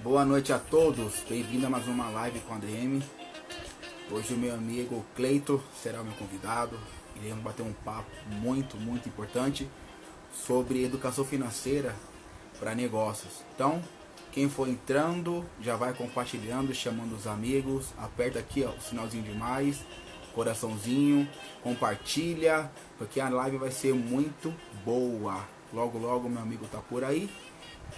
Boa noite a todos, bem-vindo a mais uma live com a ADM. Hoje o meu amigo Cleito será o meu convidado. Iremos bater um papo muito importante sobre educação financeira para negócios. Então, quem for entrando, já vai compartilhando, chamando os amigos, aperta aqui ó, o sinalzinho de mais, coraçãozinho, compartilha, porque a live vai ser muito boa. Logo meu amigo tá por aí.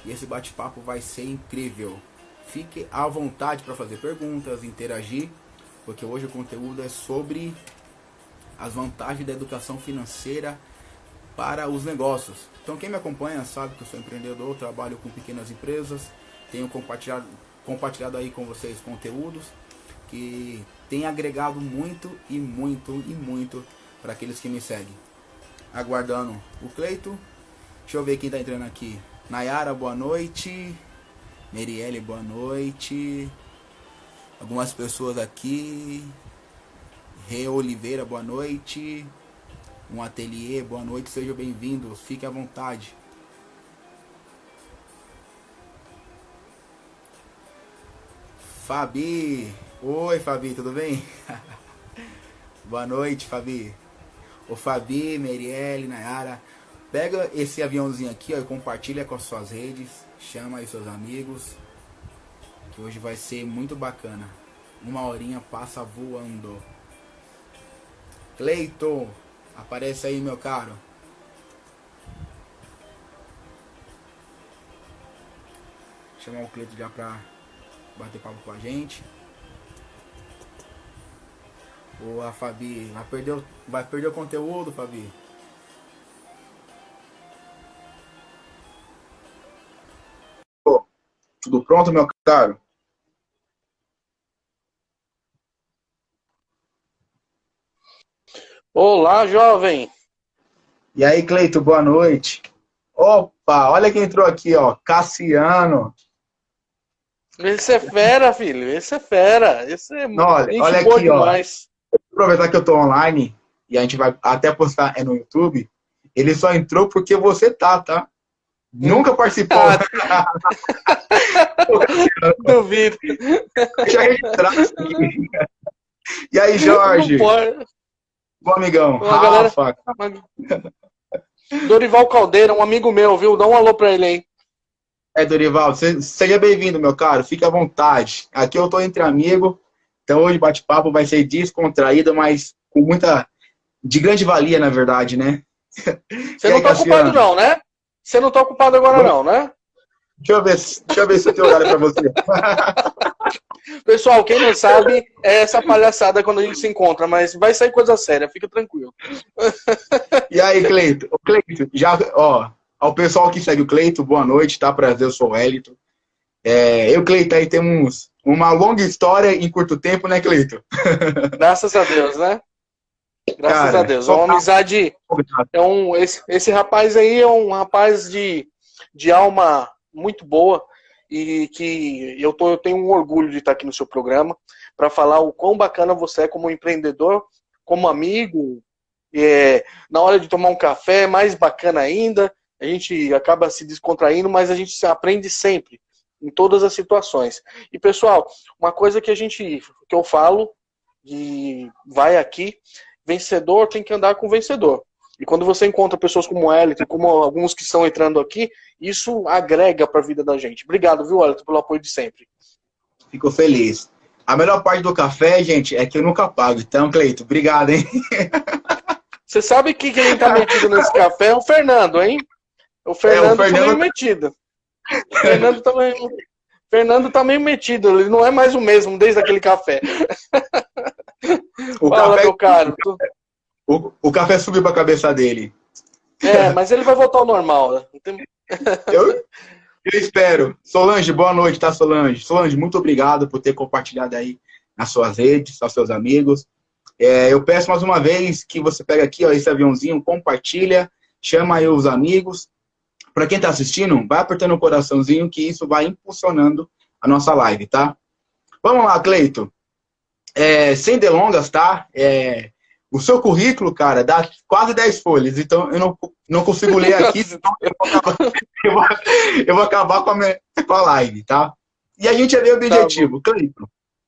E esse bate-papo vai ser incrível. Fique à vontade para fazer perguntas, interagir, porque hoje o conteúdo é sobre as vantagens da educação financeira para os negócios. Então quem me acompanha sabe que eu sou empreendedor, trabalho com pequenas empresas, tenho compartilhado aí com vocês conteúdos que tem agregado muito para aqueles que me seguem. Aguardando o Cleito. Deixa eu ver quem está entrando aqui. Nayara, boa noite. Merielle, boa noite. Algumas pessoas aqui. Rê Oliveira, boa noite. Um ateliê, boa noite. Sejam bem-vindos. Fique à vontade. Fabi. Oi, Fabi, tudo bem? Boa noite, Fabi. O Fabi, Merielle, Nayara. Pega esse aviãozinho aqui ó, e compartilha com as suas redes. Chama aí seus amigos. Que hoje vai ser muito bacana. Uma horinha passa voando. Cleito, aparece aí, meu caro. Chamar o Cleito já pra bater papo com a gente. Boa, Fabi. Vai perder o conteúdo, Fabi. Tudo pronto, meu caro? Olá, jovem. E aí, Cleito, boa noite. Opa, olha quem entrou aqui, ó. Cassiano. Esse é fera, filho. Esse é fera. Esse é Olha boa aqui, demais. Ó. Vou aproveitar que eu tô online e a gente vai até postar no YouTube. Ele só entrou porque você tá? Nunca participou. Duvido. Deixa eu registrar isso aqui. E aí, Jorge? Bom amigão. Rafa. Galera... Dorival Caldeira, um amigo meu, viu? Dá um alô pra ele aí. Dorival, seja bem-vindo, meu caro. Fique à vontade. Aqui eu tô entre amigos. Então hoje o bate-papo vai ser descontraído, mas com muita... de grande valia, na verdade, né? Você não tá ocupado não, né? Você não tá ocupado agora não, né? Deixa eu ver se eu tenho horário pra você. Pessoal, quem não sabe, é essa palhaçada quando a gente se encontra, mas vai sair coisa séria, fica tranquilo. E aí, Cleito? Cleito, já, ó, ao pessoal que segue o Cleito, boa noite, tá? Prazer, eu sou o Wellington. Eu e o Cleito aí temos uma longa história em curto tempo, né, Cleito? Graças a Deus, né? Graças a Deus. Uma amizade. Esse rapaz aí é um rapaz de alma muito boa e que eu tenho um orgulho de estar aqui no seu programa para falar o quão bacana você é como empreendedor, como amigo. Na hora de tomar um café, mais bacana ainda. A gente acaba se descontraindo, mas a gente se aprende sempre, em todas as situações. E, pessoal, uma coisa que eu falo, e vai aqui, vencedor tem que andar com vencedor. E quando você encontra pessoas como o Wellington, como alguns que estão entrando aqui, isso agrega para a vida da gente. Obrigado, viu, Wellington, pelo apoio de sempre. Fico feliz. A melhor parte do café, gente, é que eu nunca pago. Então, Cleito, obrigado, hein? Você sabe que quem tá metido nesse café é o Fernando, hein? O Fernando tá meio metido. Fernando tá meio metido. Ele não é mais o mesmo desde aquele café. Fala, meu caro. O café subiu pra cabeça dele. Mas ele vai voltar ao normal. Eu espero. Solange, boa noite, tá, Solange? Solange, muito obrigado por ter compartilhado aí nas suas redes, aos seus amigos. Eu peço mais uma vez que você pegue aqui ó, esse aviãozinho, compartilha, chama aí os amigos. Para quem tá assistindo, vai apertando o coraçãozinho que isso vai impulsionando a nossa live, tá? Vamos lá, Cleito. Sem delongas, tá? O seu currículo, cara, dá quase 10 folhas, então eu não consigo ler aqui, senão eu vou acabar com a live, tá? E a gente é meio objetivo. Cleiton,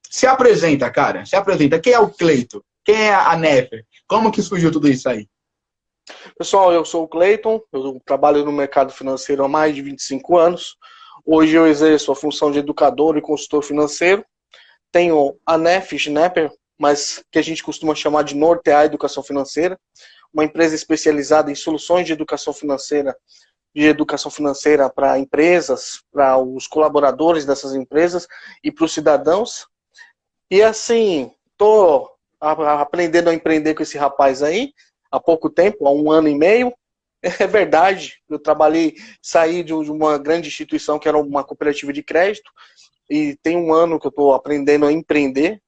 se apresenta, cara. Se apresenta. Quem é o Cleiton? Quem é a Nefer? Como que surgiu tudo isso aí? Pessoal, eu sou o Cleiton, eu trabalho no mercado financeiro há mais de 25 anos. Hoje eu exerço a função de educador e consultor financeiro. Tenho a Nefer, mas que a gente costuma chamar de Nortear Educação Financeira, uma empresa especializada em soluções de educação financeira para empresas, para os colaboradores dessas empresas e para os cidadãos. E assim, estou aprendendo a empreender com esse rapaz aí, há pouco tempo, há 1 ano e meio. É verdade, eu saí de uma grande instituição que era uma cooperativa de crédito, e tem 1 ano que eu estou aprendendo a empreender.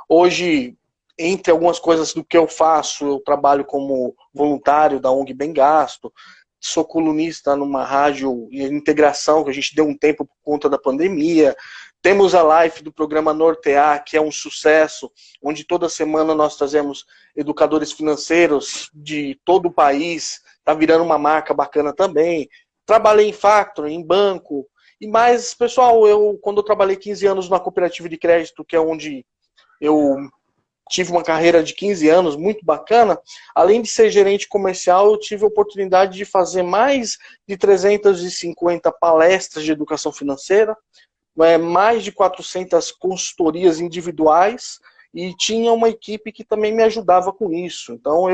Hoje, entre algumas coisas do que eu faço, eu trabalho como voluntário da ONG Bem Gasto, sou colunista numa rádio de integração, que a gente deu um tempo por conta da pandemia. Temos a live do programa Nortear, que é um sucesso, onde toda semana nós trazemos educadores financeiros de todo o país. Está virando uma marca bacana também. Trabalhei em factoring, em banco. E mais, pessoal, quando eu trabalhei 15 anos na cooperativa de crédito, que é onde eu tive uma carreira de 15 anos muito bacana, além de ser gerente comercial, eu tive a oportunidade de fazer mais de 350 palestras de educação financeira, mais de 400 consultorias individuais, e tinha uma equipe que também me ajudava com isso. Então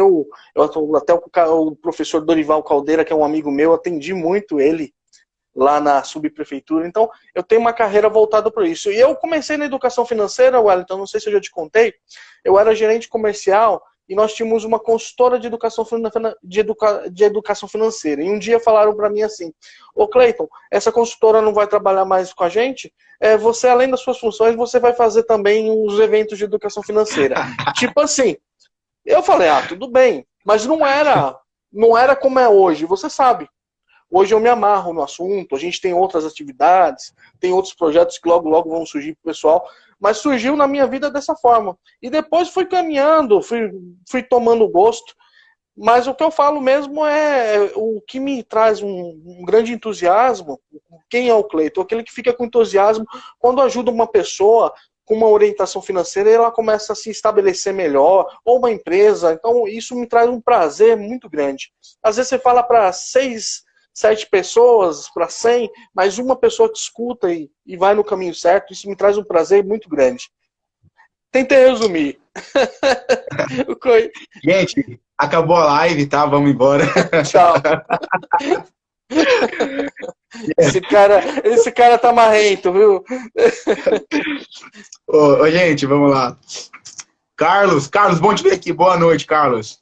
até o professor Dorival Caldeira, que é um amigo meu, atendi muito ele lá na subprefeitura. Então, eu tenho uma carreira voltada para isso. E eu comecei na educação financeira, Wellington, não sei se eu já te contei, eu era gerente comercial e nós tínhamos uma consultora de educação financeira. E um dia falaram para mim assim, ô Cleiton, essa consultora não vai trabalhar mais com a gente? Você, além das suas funções, você vai fazer também os eventos de educação financeira. Tipo assim, eu falei, tudo bem, mas não era como é hoje, você sabe. Hoje eu me amarro no assunto, a gente tem outras atividades, tem outros projetos que logo, logo vão surgir para o pessoal, mas surgiu na minha vida dessa forma. E depois fui caminhando, fui tomando gosto, mas o que eu falo mesmo é o que me traz um grande entusiasmo. Quem é o Cleiton? Aquele que fica com entusiasmo quando ajuda uma pessoa com uma orientação financeira e ela começa a se estabelecer melhor, ou uma empresa. Então isso me traz um prazer muito grande. Às vezes você fala para 7 pessoas, para 100, mas uma pessoa que escuta e vai no caminho certo, isso me traz um prazer muito grande. Tentei resumir. Gente, acabou a live, tá? Vamos embora. Tchau. Esse cara tá marrento, viu? Gente, vamos lá. Carlos, bom te ver aqui. Boa noite, Carlos.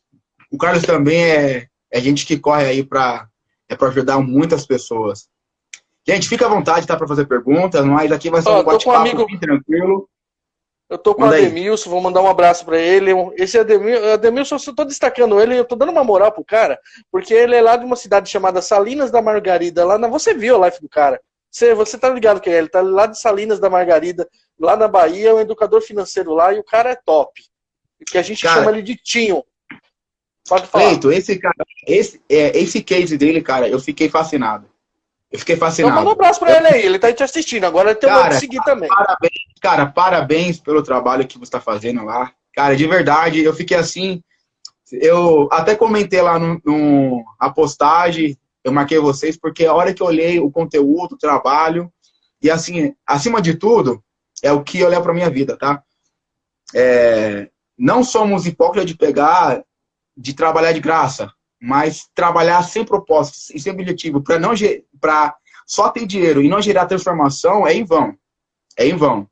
O Carlos também é gente que corre aí para ajudar muitas pessoas. Gente, fica à vontade, tá, para fazer perguntas, mas aqui vai ser um bate-papo bem tranquilo. Eu tô com o Ademilson, vou mandar um abraço para ele. Esse Ademilson, eu tô destacando ele, eu tô dando uma moral pro cara, porque ele é lá de uma cidade chamada Salinas da Margarida. Você viu a live do cara. Você tá ligado que ele tá lá de Salinas da Margarida, lá na Bahia, é um educador financeiro lá, e o cara é top. Que a gente chama ele de Tinho. Pode falar. Feito, esse case dele, cara, eu fiquei fascinado. Então manda um abraço pra ele aí, ele tá te assistindo, agora ele tem que seguir também. Parabéns pelo trabalho que você tá fazendo lá. Cara, de verdade, eu fiquei assim, eu até comentei lá na postagem, eu marquei vocês, porque a hora que eu olhei o conteúdo, o trabalho, e assim, acima de tudo, é o que eu levo pra minha vida, tá? Não somos hipócritas de trabalhar de graça, mas trabalhar sem propósito e sem objetivo, para só ter dinheiro e não gerar transformação, é em vão. É em vão.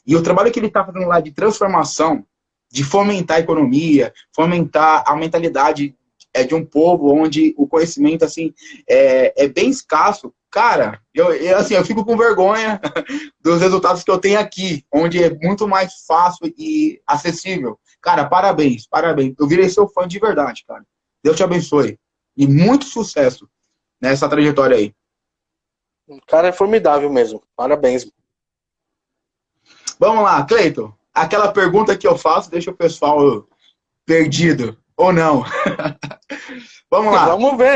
E o trabalho que ele está fazendo lá de transformação, de fomentar a economia, fomentar a mentalidade de um povo onde o conhecimento assim, é bem escasso, cara, eu fico com vergonha dos resultados que eu tenho aqui, onde é muito mais fácil e acessível. Cara, parabéns. Eu virei seu fã de verdade, cara. Deus te abençoe. E muito sucesso nessa trajetória aí. O cara é formidável mesmo. Parabéns. Vamos lá, Cleiton. Aquela pergunta que eu faço deixa o pessoal perdido. Ou não. Vamos lá. Vamos ver.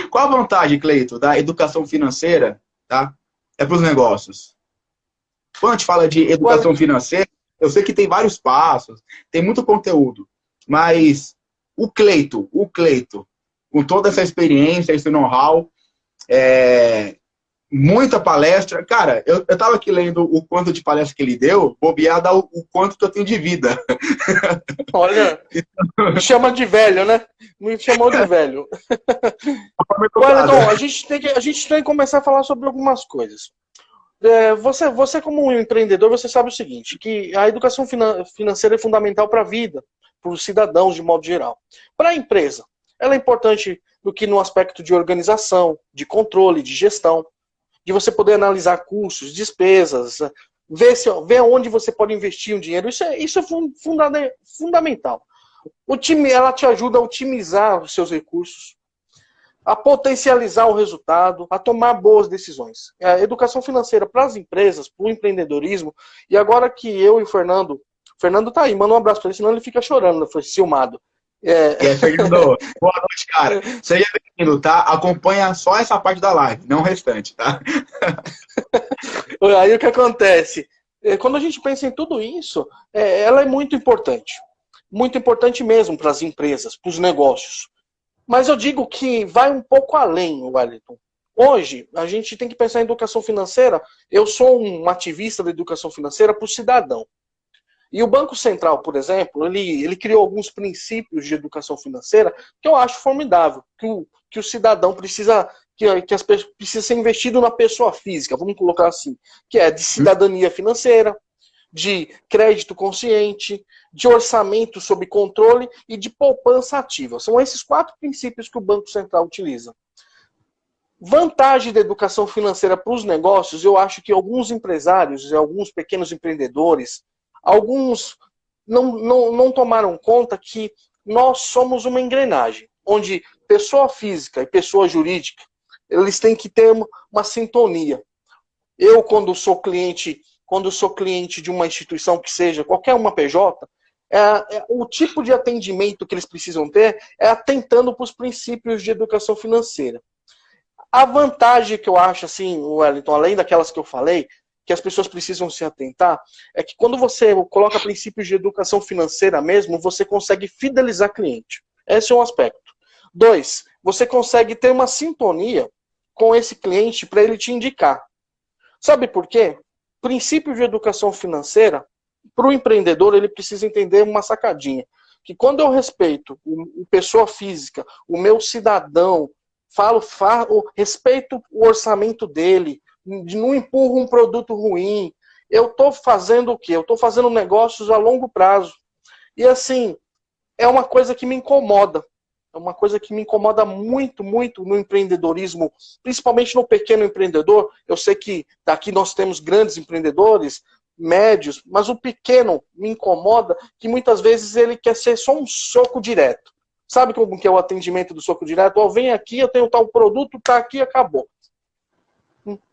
Qual a vantagem, Cleiton, da educação financeira, tá? Para os negócios? quando a gente fala de educação financeira, eu sei que tem vários passos, tem muito conteúdo, mas o Cleito, com toda essa experiência, esse know-how, muita palestra. Cara, eu tava aqui lendo o quanto de palestra que ele deu, bobear dá o quanto que eu tenho de vida. Olha, me chama de velho, né? Me chamou de velho. Olha, então, a gente tem que começar a falar sobre algumas coisas. Você como um empreendedor, você sabe o seguinte, que a educação financeira é fundamental para a vida, para os cidadãos de modo geral. Para a empresa, ela é importante do que no aspecto de organização, de controle, de gestão, de você poder analisar custos, despesas, ver onde você pode investir o dinheiro. Isso é fundamental. Ela te ajuda a otimizar os seus recursos, a potencializar o resultado, a tomar boas decisões. A educação financeira para as empresas, para o empreendedorismo, e agora que eu e o Fernando tá aí, manda um abraço para ele, senão ele fica chorando, foi ciumado. Fernando, boa noite, cara. Seja bem-vindo, tá? Acompanha só essa parte da live, não o restante, tá? Aí o que acontece? Quando a gente pensa em tudo isso, ela é muito importante mesmo para as empresas, para os negócios. Mas eu digo que vai um pouco além, Wellington. Hoje, a gente tem que pensar em educação financeira. Eu sou um ativista da educação financeira para o cidadão. E o Banco Central, por exemplo, ele criou alguns princípios de educação financeira que eu acho formidável, que o cidadão precisa ser investido na pessoa física, vamos colocar assim, que é de cidadania financeira, de crédito consciente, de orçamento sob controle e de poupança ativa. São esses 4 princípios que o Banco Central utiliza. Vantagem da educação financeira para os negócios, eu acho que alguns empresários, alguns pequenos empreendedores, alguns não tomaram conta que nós somos uma engrenagem, onde pessoa física e pessoa jurídica, eles têm que ter uma sintonia. Eu, quando sou cliente de uma instituição que seja, qualquer uma PJ, o tipo de atendimento que eles precisam ter é atentando para os princípios de educação financeira. A vantagem que eu acho, assim, Wellington, além daquelas que eu falei, que as pessoas precisam se atentar, é que quando você coloca princípios de educação financeira mesmo, você consegue fidelizar cliente. Esse é um aspecto. 2, você consegue ter uma sintonia com esse cliente para ele te indicar. Sabe por quê? Princípio de educação financeira, para o empreendedor, ele precisa entender uma sacadinha. Que quando eu respeito o pessoa física, o meu cidadão, respeito o orçamento dele, não empurro um produto ruim, eu estou fazendo o quê? Eu estou fazendo negócios a longo prazo. E assim, é uma coisa que me incomoda. É uma coisa que me incomoda muito, muito no empreendedorismo, principalmente no pequeno empreendedor. Eu sei que daqui nós temos grandes empreendedores, médios, mas o pequeno me incomoda que muitas vezes ele quer ser só um soco direto. Sabe como que é o atendimento do soco direto? Ó, vem aqui, eu tenho tal produto, tá aqui, acabou.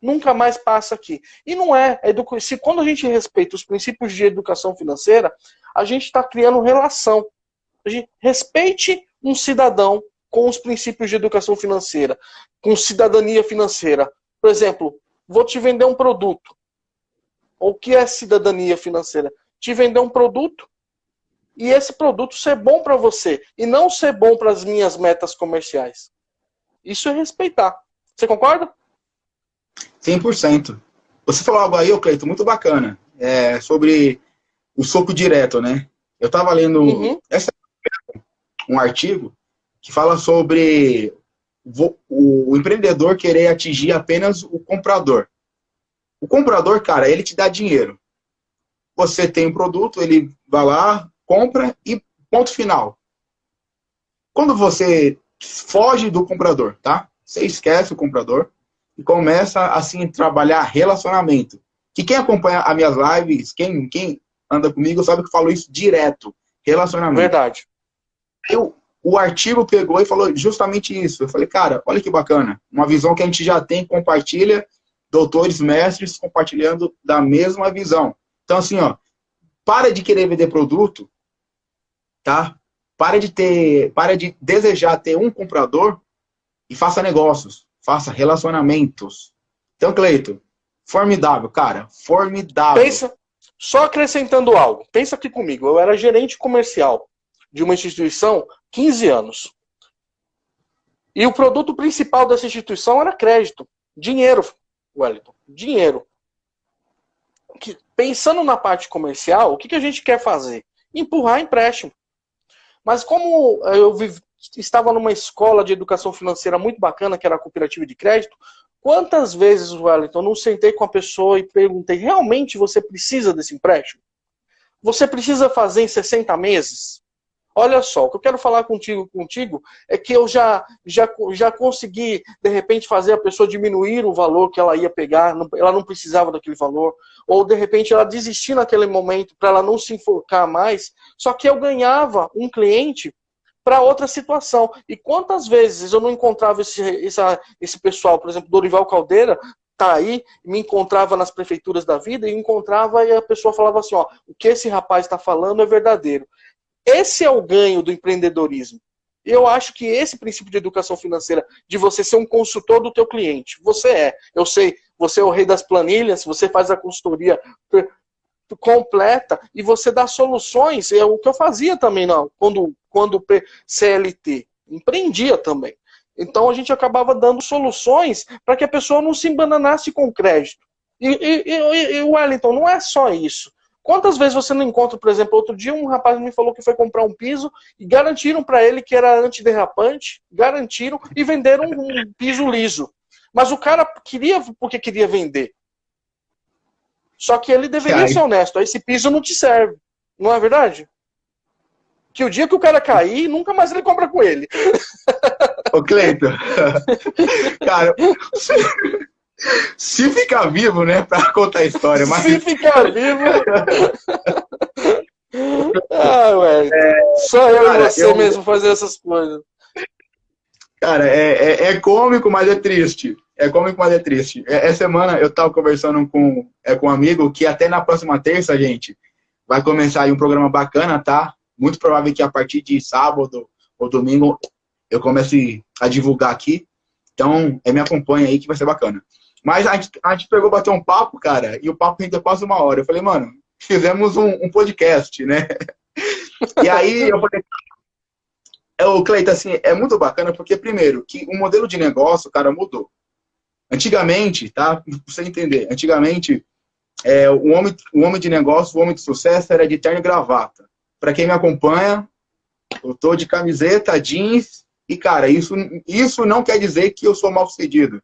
Nunca mais passa aqui. E não é. Se quando a gente respeita os princípios de educação financeira, a gente está criando relação. A gente respeite um cidadão com os princípios de educação financeira, com cidadania financeira. Por exemplo, vou te vender um produto. O que é cidadania financeira? Te vender um produto e esse produto ser bom para você e não ser bom para as minhas metas comerciais. Isso é respeitar. Você concorda? 100%. Você falou algo aí, Cleito, muito bacana, sobre o soco direto, né? Eu estava lendo um artigo que fala sobre o empreendedor querer atingir apenas o comprador. O comprador, cara, ele te dá dinheiro. Você tem um produto, ele vai lá, compra e ponto final. Quando você foge do comprador, tá? Você esquece o comprador e começa, assim, a trabalhar relacionamento. Que quem acompanha as minhas lives, quem anda comigo, sabe que eu falo isso direto. Relacionamento. Verdade. O artigo pegou e falou justamente isso. Eu falei, cara, olha que bacana. Uma visão que a gente já tem, compartilha, doutores, mestres compartilhando da mesma visão. Então, assim, ó, para de querer vender produto, tá? Para de desejar ter um comprador e faça negócios, faça relacionamentos. Então, Cleito, Formidável, cara. Formidável. Pensa, só acrescentando algo. Pensa aqui comigo. Eu era gerente comercial de uma instituição 15 anos. E o produto principal dessa instituição era crédito. Dinheiro, Wellington. Dinheiro. Pensando na parte comercial, o que a gente quer fazer? Empurrar empréstimo. Mas como eu estava numa escola de educação financeira muito bacana, que era a cooperativa de crédito, quantas vezes, Wellington, eu não sentei com a pessoa e perguntei, realmente você precisa desse empréstimo? Você precisa fazer em 60 meses? Olha só, o que eu quero falar contigo é que eu já consegui, de repente, fazer a pessoa diminuir o valor que ela ia pegar, ela não precisava daquele valor, ou de repente ela desistir naquele momento para ela não se enfocar mais, só que eu ganhava um cliente para outra situação. E quantas vezes eu não encontrava esse pessoal, por exemplo, Dorival Caldeira, tá aí, me encontrava nas prefeituras da vida, e encontrava e a pessoa falava assim, ó, o que esse rapaz está falando é verdadeiro. Esse é o ganho do empreendedorismo. Eu acho que esse princípio de educação financeira, de você ser um consultor do teu cliente, você é. Eu sei, você é o rei das planilhas, você faz a consultoria completa e você dá soluções. É o que eu fazia também, não, quando CLT. Empreendia também. Então a gente acabava dando soluções para que a pessoa não se embananasse com crédito. E Wellington, não é só isso. Quantas vezes você não encontra, por exemplo, outro dia um rapaz me falou que foi comprar um piso e garantiram para ele que era antiderrapante, garantiram e venderam um piso liso. Mas o cara queria porque queria vender. Só que ele deveria ser honesto. Esse piso não te serve. Não é verdade? Que o dia que o cara cair, nunca mais ele compra com ele. Ô, Cleiton. Cara, se ficar vivo, né, pra contar a história. Mas... Se ficar vivo... ué. Só eu e você mesmo fazer essas coisas. Cara, é cômico, mas é triste. É cômico, mas é triste. Essa semana eu tava conversando com um amigo que até na próxima terça, gente, vai começar aí um programa bacana, tá? Muito provável que a partir de sábado ou domingo eu comece a divulgar aqui. Então, me acompanha aí que vai ser bacana. Mas a gente pegou, bateu um papo, cara, e o papo rendeu quase 1 hora. Eu falei, mano, fizemos um podcast, né? E aí eu falei, Cleiton, assim, é muito bacana porque, primeiro, que o modelo de negócio, cara, mudou. Antigamente, tá? Pra você entender, antigamente, o homem de negócio, o homem de sucesso era de terno e gravata. Pra quem me acompanha, eu tô de camiseta, jeans, e, cara, isso não quer dizer que eu sou mal sucedido.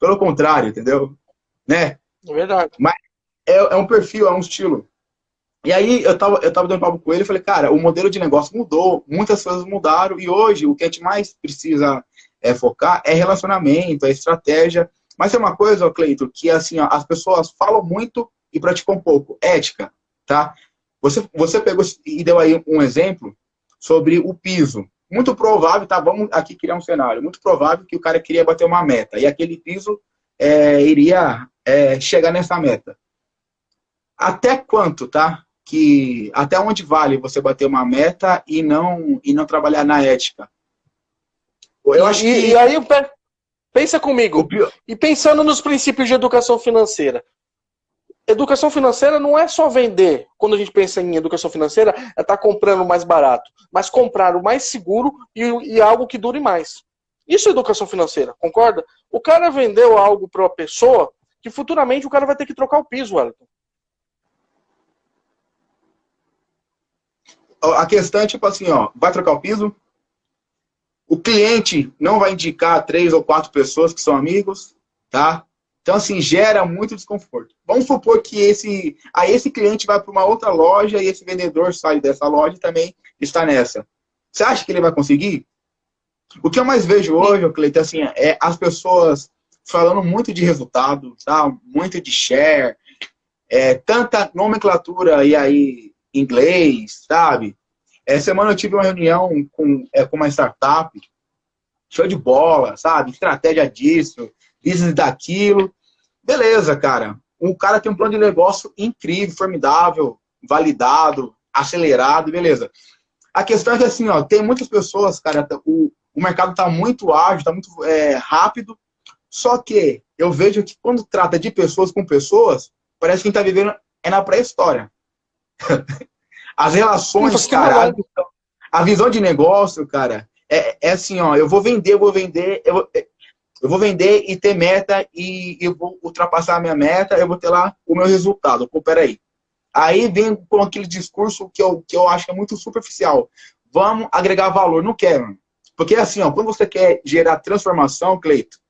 Pelo contrário, entendeu? Né? É verdade. Mas é um perfil, é um estilo. E aí eu tava dando papo com ele e falei, cara, o modelo de negócio mudou, muitas coisas mudaram, e hoje o que a gente mais precisa focar é relacionamento, é estratégia. Mas é uma coisa, Cleiton, que assim, ó, as pessoas falam muito e praticam pouco. Ética, tá? Você pegou e deu aí um exemplo sobre o piso. Muito provável, tá? Vamos aqui criar um cenário. Muito provável que o cara queria bater uma meta. E aquele piso iria chegar nessa meta. Até quanto, tá? Até onde vale você bater uma meta e não trabalhar na ética? Eu acho que... E aí, pensa comigo. E pensando nos princípios de educação financeira. Educação financeira não é só vender. Quando a gente pensa em educação financeira, é estar comprando mais barato. Mas comprar o mais seguro e algo que dure mais. Isso é educação financeira, concorda? O cara vendeu algo para uma pessoa que futuramente o cara vai ter que trocar o piso, Wellington. A questão é tipo assim, ó, vai trocar o piso? O cliente não vai indicar 3 ou 4 pessoas que são amigos, tá? Então, assim, gera muito desconforto. Vamos supor que esse cliente vai para uma outra loja e esse vendedor sai dessa loja e também está nessa. Você acha que ele vai conseguir? O que eu mais vejo hoje, Cleiton, assim, é as pessoas falando muito de resultado, tá? Muito de share, tanta nomenclatura e aí inglês, sabe? Essa semana eu tive uma reunião com uma startup, show de bola, sabe? Estratégia disso, business daquilo. Beleza, cara. O cara tem um plano de negócio incrível, formidável, validado, acelerado, beleza. A questão é que, assim, ó, tem muitas pessoas, cara, o mercado tá muito ágil, tá muito rápido, Só que eu vejo que quando trata de pessoas com pessoas, parece que quem está vivendo é na pré-história. As relações, cara, a visão de negócio, cara, é assim, ó, eu vou vender, eu vou vender e ter meta e eu vou ultrapassar a minha meta, eu vou ter lá o meu resultado. Pô, peraí. Aí vem com aquele discurso que eu acho que é muito superficial. Vamos agregar valor. Não quero. Porque assim, ó, quando você quer gerar transformação, Cleito,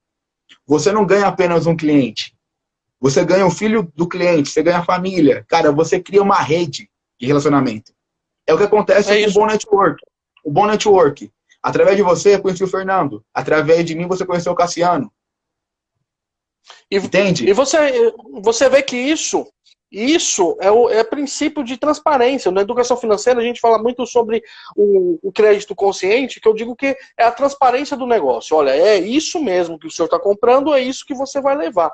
você não ganha apenas um cliente. Você ganha o filho do cliente, você ganha a família. Cara, você cria uma rede de relacionamento. É o que acontece com o bom network. O bom network. Através de você, eu conheci o Fernando. Através de mim, você conheceu o Cassiano. Entende? E você vê que isso é princípio de transparência. Na educação financeira, a gente fala muito sobre o crédito consciente, que eu digo que é a transparência do negócio. Olha, é isso mesmo que o senhor está comprando, é isso que você vai levar.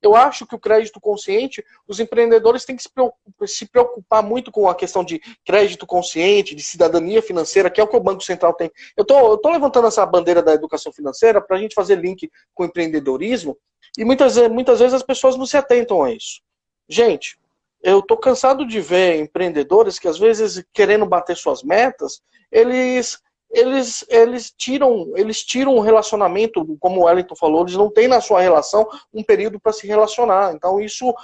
Eu acho que o crédito consciente, os empreendedores têm que se preocupar muito com a questão de crédito consciente, de cidadania financeira, que é o que o Banco Central tem. Eu tô levantando essa bandeira da educação financeira para a gente fazer link com o empreendedorismo, e muitas vezes as pessoas não se atentam a isso. Gente, eu tô cansado de ver empreendedores que às vezes, querendo bater suas metas, eles tiram um relacionamento, como o Wellington falou, eles não têm na sua relação um período para se relacionar. Então isso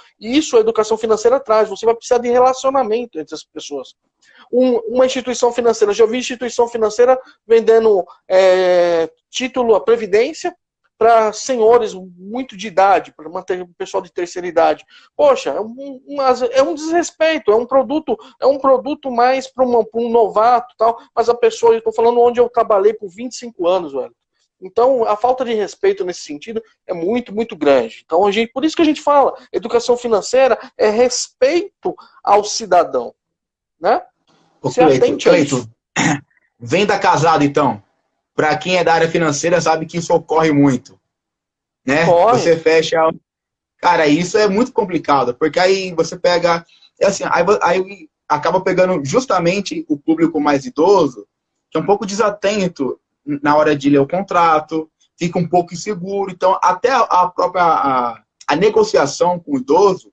a educação financeira traz. Você vai precisar de relacionamento entre as pessoas. Uma instituição financeira, já vi instituição financeira vendendo título à previdência para senhores muito de idade, para manter o pessoal de terceira idade. Poxa, é um desrespeito, é um produto mais para um novato, tal, mas a pessoa, eu estou falando onde eu trabalhei por 25 anos, velho. Então, a falta de respeito nesse sentido é muito, muito grande. Então, por isso que a gente fala, educação financeira é respeito ao cidadão, né? Se atente a isso. Venda casado, então. Para quem é da área financeira, sabe que isso ocorre muito. Né? Você fecha... Cara, isso é muito complicado, porque aí você pega... Assim, aí acaba pegando justamente o público mais idoso, que é um pouco desatento na hora de ler o contrato, fica um pouco inseguro. Então, até a própria a negociação com o idoso,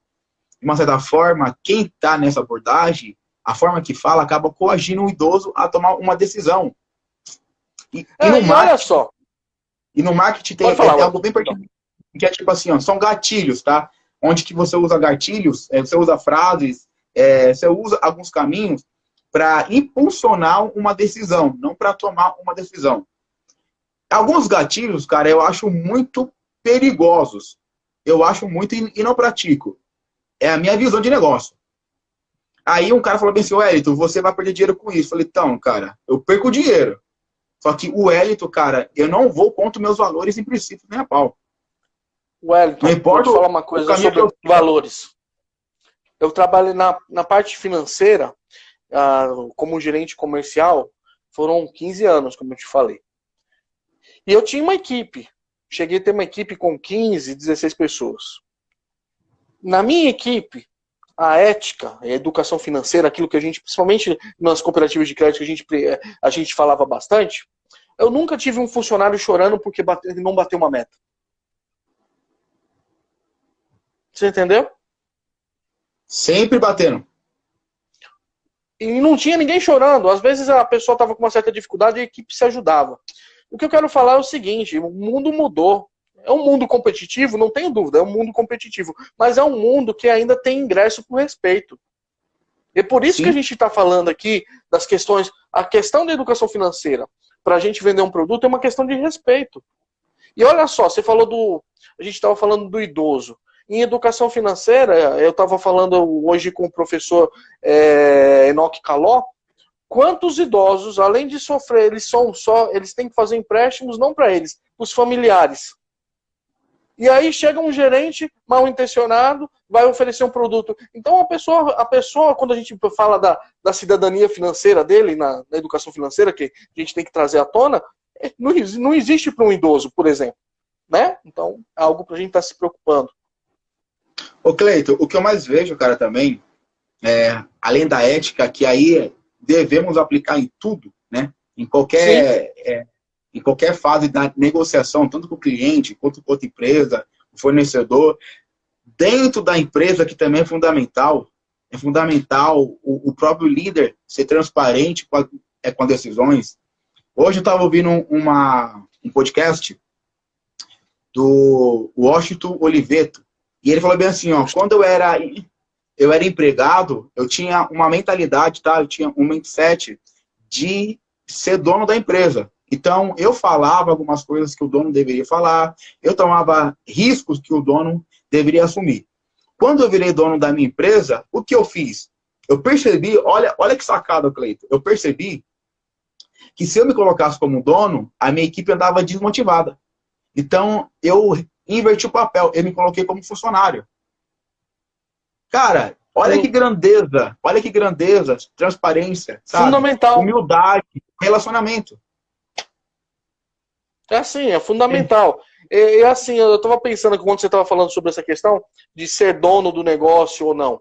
de uma certa forma, quem está nessa abordagem, a forma que fala, acaba coagindo o idoso a tomar uma decisão. E olha só. E no marketing tem algo bem particular, que é tipo assim, ó, são gatilhos, tá? Onde que você usa gatilhos, você usa frases, você usa alguns caminhos para impulsionar uma decisão, não para tomar uma decisão. Alguns gatilhos, cara, eu acho muito perigosos. Eu acho muito e não pratico. É a minha visão de negócio. Aí um cara falou bem assim, Wellington, você vai perder dinheiro com isso. Eu falei, então, cara, eu perco dinheiro. Só que o Wellington, cara, eu não vou contra meus valores em princípio nem a pau. Wellington, não importa, vou te falar uma coisa sobre valores. Eu trabalhei na parte financeira, como gerente comercial, foram 15 anos, como eu te falei. E eu tinha uma equipe. Cheguei a ter uma equipe com 15, 16 pessoas. Na minha equipe, a ética, a educação financeira, aquilo que a gente, principalmente nas cooperativas de crédito, a gente falava bastante, eu nunca tive um funcionário chorando porque não bateu uma meta. Você entendeu? Sempre batendo. E não tinha ninguém chorando. Às vezes a pessoa estava com uma certa dificuldade e a equipe se ajudava. O que eu quero falar é o seguinte, o mundo mudou. É um mundo competitivo, não tenho dúvida, é um mundo competitivo. Mas é um mundo que ainda tem ingresso por respeito. E por isso que a gente está falando aqui das questões... A questão da educação financeira, para a gente vender um produto, é uma questão de respeito. E olha só, você falou a gente estava falando do idoso. Em educação financeira, eu estava falando hoje com o professor Enoque Caló, quantos idosos, além de sofrer, eles têm que fazer empréstimos não para eles, para os familiares. E aí chega um gerente mal intencionado, vai oferecer um produto. Então a pessoa, quando a gente fala da cidadania financeira dele, na educação financeira, que a gente tem que trazer à tona, não existe para um idoso, por exemplo. Né? Então é algo para a gente estar se preocupando. Ô Cleito, o que eu mais vejo, cara, também, além da ética, que aí devemos aplicar em tudo, né? Em qualquer em qualquer fase da negociação, tanto com o cliente, quanto com outra empresa, o fornecedor, dentro da empresa, que também é fundamental o próprio líder ser transparente com as decisões. Hoje eu estava ouvindo um podcast do Washington Oliveto, e ele falou bem assim, ó, quando eu era empregado, eu tinha uma mentalidade, tá? Eu tinha um mindset de ser dono da empresa. Então, eu falava algumas coisas que o dono deveria falar, eu tomava riscos que o dono deveria assumir. Quando eu virei dono da minha empresa, o que eu fiz? Eu percebi, olha que sacada, Cleiton, eu percebi que se eu me colocasse como dono, a minha equipe andava desmotivada. Então, eu inverti o papel, eu me coloquei como funcionário. Cara, olha que grandeza, transparência, sabe? Fundamental. Humildade, relacionamento. É assim, é fundamental. É assim, eu estava pensando que quando você estava falando sobre essa questão de ser dono do negócio ou não.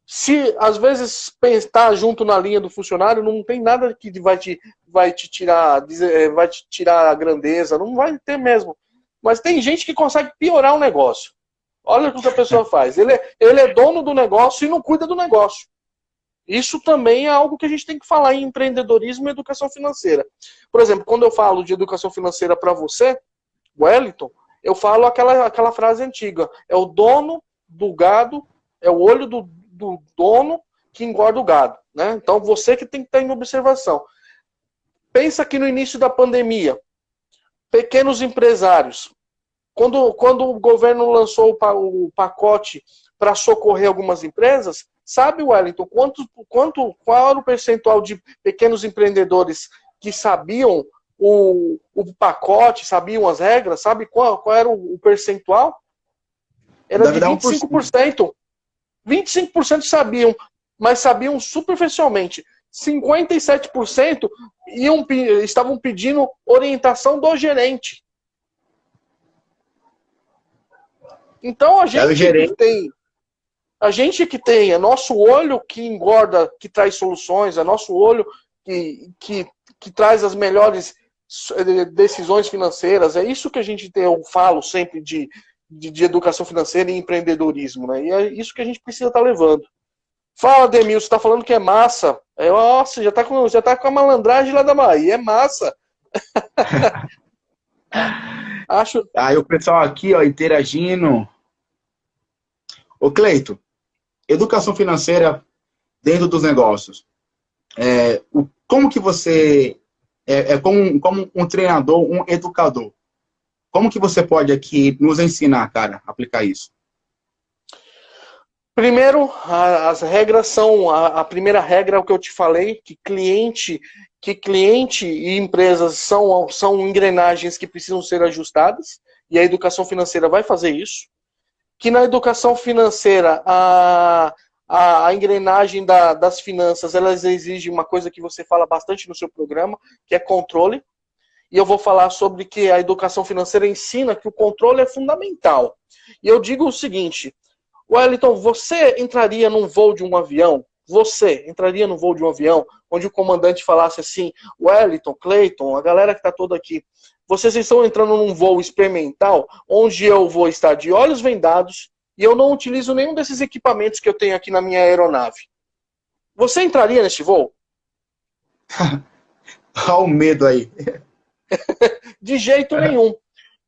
Se, às vezes, estar junto na linha do funcionário, não tem nada que vai te tirar a grandeza, não vai ter mesmo. Mas tem gente que consegue piorar o negócio. Olha o que a pessoa faz. Ele é dono do negócio e não cuida do negócio. Isso também é algo que a gente tem que falar em empreendedorismo e educação financeira. Por exemplo, quando eu falo de educação financeira para você, Wellington, eu falo aquela frase antiga. É o dono do gado, é o olho do dono que engorda o gado. Né? Então você que tem que estar em observação. Pensa que no início da pandemia, pequenos empresários, quando o governo lançou o pacote para socorrer algumas empresas, sabe, Wellington, qual era o percentual de pequenos empreendedores que sabiam o pacote, sabiam as regras? Sabe qual era o percentual? Era de 25%. 25% sabiam, mas sabiam superficialmente. 57% estavam pedindo orientação do gerente. Então a gente que tem, é nosso olho que engorda, que traz soluções, é nosso olho que traz as melhores decisões financeiras. É isso que eu falo sempre de educação financeira e empreendedorismo, né? E é isso que a gente precisa estar levando. Fala, Demil, você está falando que é massa. Nossa, já tá com a malandragem lá da Bahia. É massa. Acho. Aí o pessoal aqui, ó, interagindo. Ô, Cleito, educação financeira dentro dos negócios. Como que você como um treinador, um educador? Como que você pode aqui nos ensinar, cara, a aplicar isso? Primeiro, as regras são... A primeira regra é o que eu te falei, que cliente e empresas são engrenagens que precisam ser ajustadas, e a educação financeira vai fazer isso. Que na educação financeira, a engrenagem das finanças, elas exigem uma coisa que você fala bastante no seu programa, que é controle. E eu vou falar sobre que a educação financeira ensina que o controle é fundamental. E eu digo o seguinte, Wellington, você entraria num voo de um avião? Você entraria num voo de um avião onde o comandante falasse assim, Wellington, Cleiton, a galera que está toda aqui, vocês estão entrando num voo experimental onde eu vou estar de olhos vendados e eu não utilizo nenhum desses equipamentos que eu tenho aqui na minha aeronave. Você entraria nesse voo? Olha o medo aí. De jeito nenhum.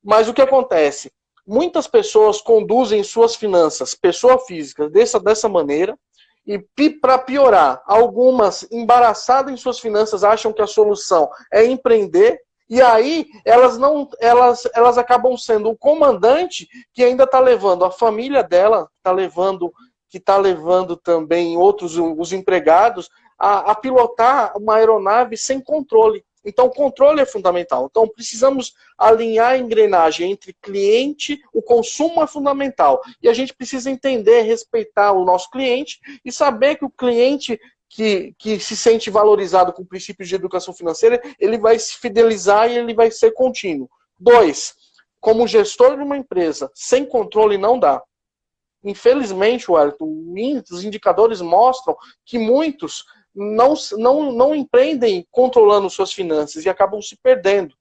Mas o que acontece? Muitas pessoas conduzem suas finanças, pessoa física, dessa maneira, e para piorar, algumas embaraçadas em suas finanças acham que a solução é empreender, e aí elas acabam sendo o comandante que ainda está levando a família dela, que está levando também os empregados a pilotar uma aeronave sem controle. Então, o controle é fundamental. Então, precisamos alinhar a engrenagem entre cliente, o consumo é fundamental. E a gente precisa entender, respeitar o nosso cliente e saber que o cliente que se sente valorizado com princípios de educação financeira, ele vai se fidelizar e ele vai ser contínuo. 2, como gestor de uma empresa, sem controle não dá. Infelizmente, Wellington, os indicadores mostram que muitos não empreendem controlando suas finanças e acabam se perdendo.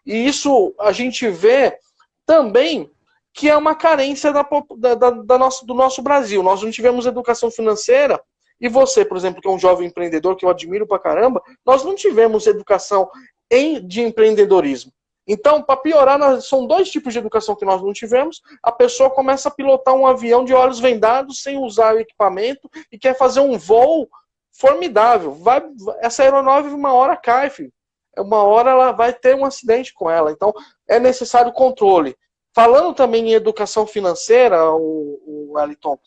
E isso a gente vê também que é uma carência do nosso Brasil. Nós não tivemos educação financeira, e você, por exemplo, que é um jovem empreendedor que eu admiro pra caramba, nós não tivemos educação de empreendedorismo. Então, para piorar, são dois tipos de educação que nós não tivemos. A pessoa começa a pilotar um avião de olhos vendados, sem usar o equipamento, e quer fazer um voo formidável. Essa aeronave uma hora cai, filho. Uma hora ela vai ter um acidente com ela. Então, é necessário controle. Falando também em educação financeira, o Wellington,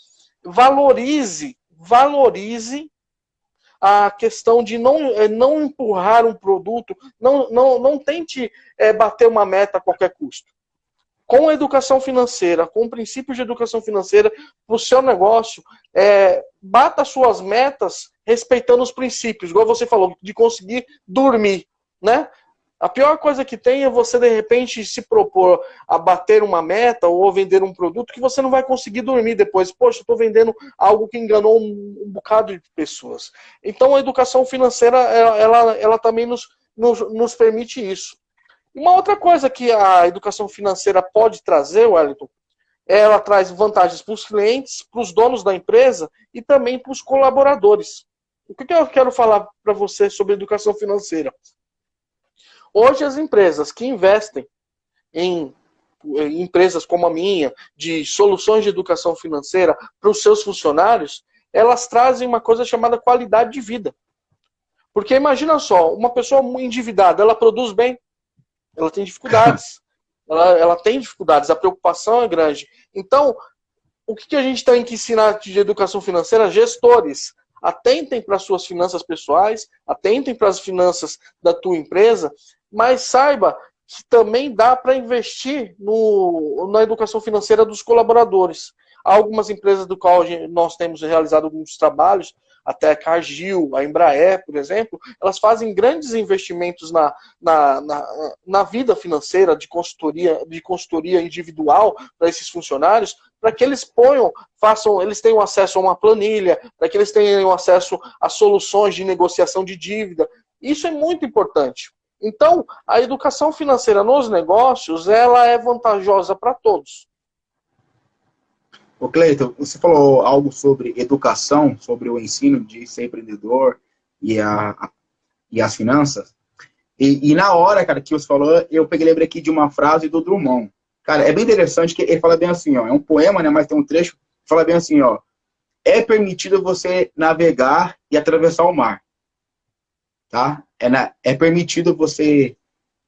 valorize a questão de não empurrar um produto, não tente bater uma meta a qualquer custo. Com a educação financeira, com princípios de educação financeira para o seu negócio, bata suas metas respeitando os princípios, igual você falou, de conseguir dormir, né? A pior coisa que tem é você, de repente, se propor a bater uma meta ou vender um produto que você não vai conseguir dormir depois. Poxa, eu estou vendendo algo que enganou um bocado de pessoas. Então, a educação financeira, ela também nos permite isso. Uma outra coisa que a educação financeira pode trazer, Wellington, ela traz vantagens para os clientes, para os donos da empresa e também para os colaboradores. O que eu quero falar para você sobre educação financeira? Hoje as empresas que investem em empresas como a minha, de soluções de educação financeira para os seus funcionários, elas trazem uma coisa chamada qualidade de vida. Porque imagina só, uma pessoa endividada, ela produz bem, ela tem dificuldades. Ela tem dificuldades, a preocupação é grande. Então, o que a gente tem que ensinar de educação financeira? Gestores, atentem para as suas finanças pessoais, atentem para as finanças da tua empresa, mas saiba que também dá para investir na educação financeira dos colaboradores. Há algumas empresas do qual nós temos realizado alguns trabalhos, até a Cargill, a Embraer, por exemplo, elas fazem grandes investimentos na vida financeira de consultoria individual para esses funcionários, para que eles eles tenham acesso a uma planilha, para que eles tenham acesso a soluções de negociação de dívida. Isso é muito importante. Então, a educação financeira nos negócios, ela é vantajosa para todos. Ô Cleiton, você falou algo sobre educação, sobre o ensino de ser empreendedor e as finanças. E na hora, cara, que você falou, eu lembrei aqui de uma frase do Drummond. Cara, é bem interessante que ele fala bem assim, ó, é um poema, né, mas tem um trecho que fala bem assim, ó, é permitido você navegar e atravessar o mar. Tá? É permitido você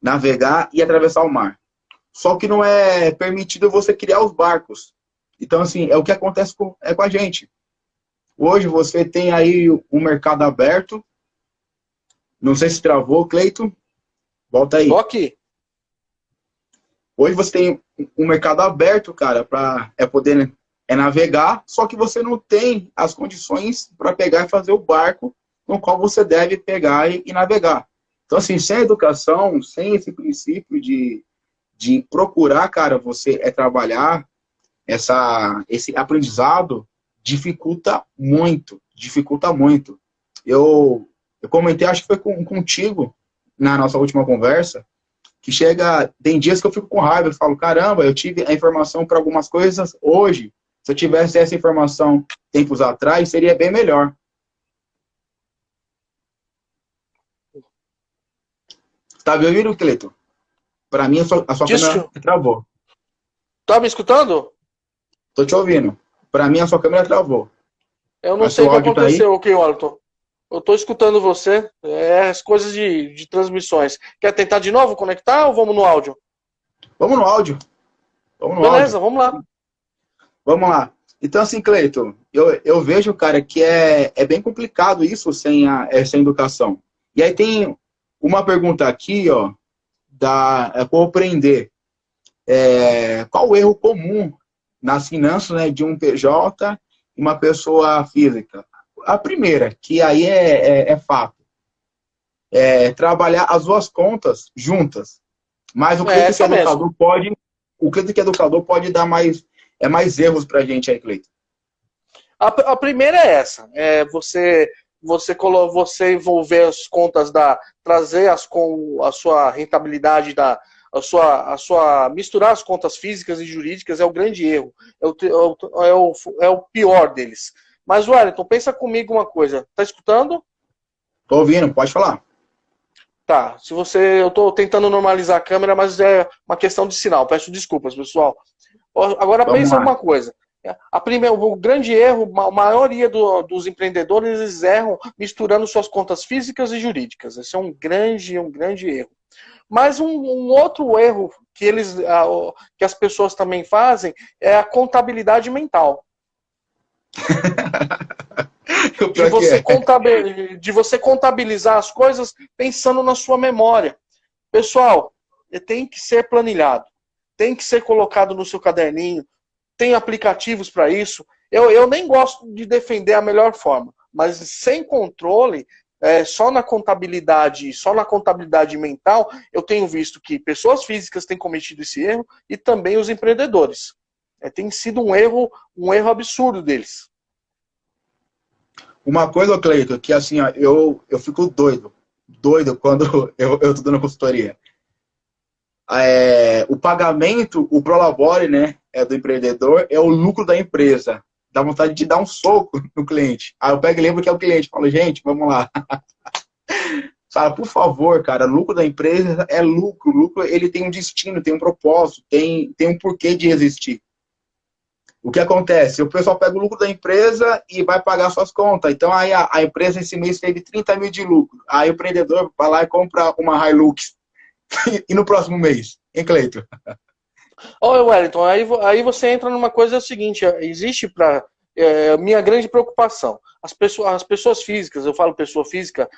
navegar e atravessar o mar. Só que não é permitido você criar os barcos. Então, assim, é o que acontece com a gente. Hoje você tem aí um mercado aberto. Não sei se travou, Cleiton. Volta aí. Tô aqui. Hoje você tem um mercado aberto, cara, para poder navegar, só que você não tem as condições para pegar e fazer o barco no qual você deve pegar e navegar. Então, assim, sem a educação, sem esse princípio de procurar, cara, você trabalhar esse aprendizado, dificulta muito. Eu comentei, acho que foi contigo, na nossa última conversa, que tem dias que eu fico com raiva, eu falo, caramba, eu tive a informação para algumas coisas hoje, se eu tivesse essa informação tempos atrás, seria bem melhor. Tá me ouvindo, Cleiton? Para mim, a sua câmera travou. Tá me escutando? Tô te ouvindo. Para mim, a sua câmera travou. Eu não sei o que aconteceu, ok, Wellington. Eu tô escutando você. As coisas de transmissões. Quer tentar de novo conectar ou vamos no áudio? Vamos no áudio. Beleza, vamos lá. Vamos lá. Então, assim, Cleiton, eu vejo, cara, que é bem complicado isso sem educação. E aí tem uma pergunta aqui, ó, da compreender. Qual o erro comum nas finanças, né, de um PJ e uma pessoa física? A primeira, que aí é fato, trabalhar as duas contas juntas. Mas o crítico educador pode dar mais erros pra gente aí, Cleiton. A primeira é essa, você você envolver as contas trazer a sua rentabilidade misturar as contas físicas e jurídicas é o grande erro, é o pior deles. Mas, Wellington, pensa comigo uma coisa, tá escutando? Tô ouvindo, pode falar. Tá, eu tô tentando normalizar a câmera, mas é uma questão de sinal, peço desculpas, pessoal. Agora pensa uma coisa, o grande erro, a maioria dos empreendedores, eles erram misturando suas contas físicas e jurídicas, esse é um grande erro. Mas um outro erro que as pessoas também fazem é a contabilidade mental. De você contabilizar as coisas pensando na sua memória. Pessoal, tem que ser planilhado, tem que ser colocado no seu caderninho, tem aplicativos para isso. Eu nem gosto de defender a melhor forma, mas sem controle, só na contabilidade mental, eu tenho visto que pessoas físicas têm cometido esse erro e também os empreendedores. Tem sido um erro absurdo deles. Uma coisa, Cleiton, que assim, ó, eu fico doido quando eu tô dando consultoria. O pagamento, o prolabore, né, do empreendedor, é o lucro da empresa. Dá vontade de dar um soco no cliente. Aí eu pego e lembro que é o cliente. Falo, gente, vamos lá. Fala, por favor, cara, lucro da empresa é lucro. Lucro, ele tem um destino, tem um propósito, tem um porquê de existir. O que acontece? O pessoal pega o lucro da empresa e vai pagar suas contas. Então, aí a empresa esse mês teve 30 mil de lucro. Aí o empreendedor vai lá e compra uma Hilux. E no próximo mês? Hein, Cleiton? Olha, Wellington, aí você entra numa coisa seguinte, existe minha grande preocupação. As pessoas físicas, eu falo pessoa física,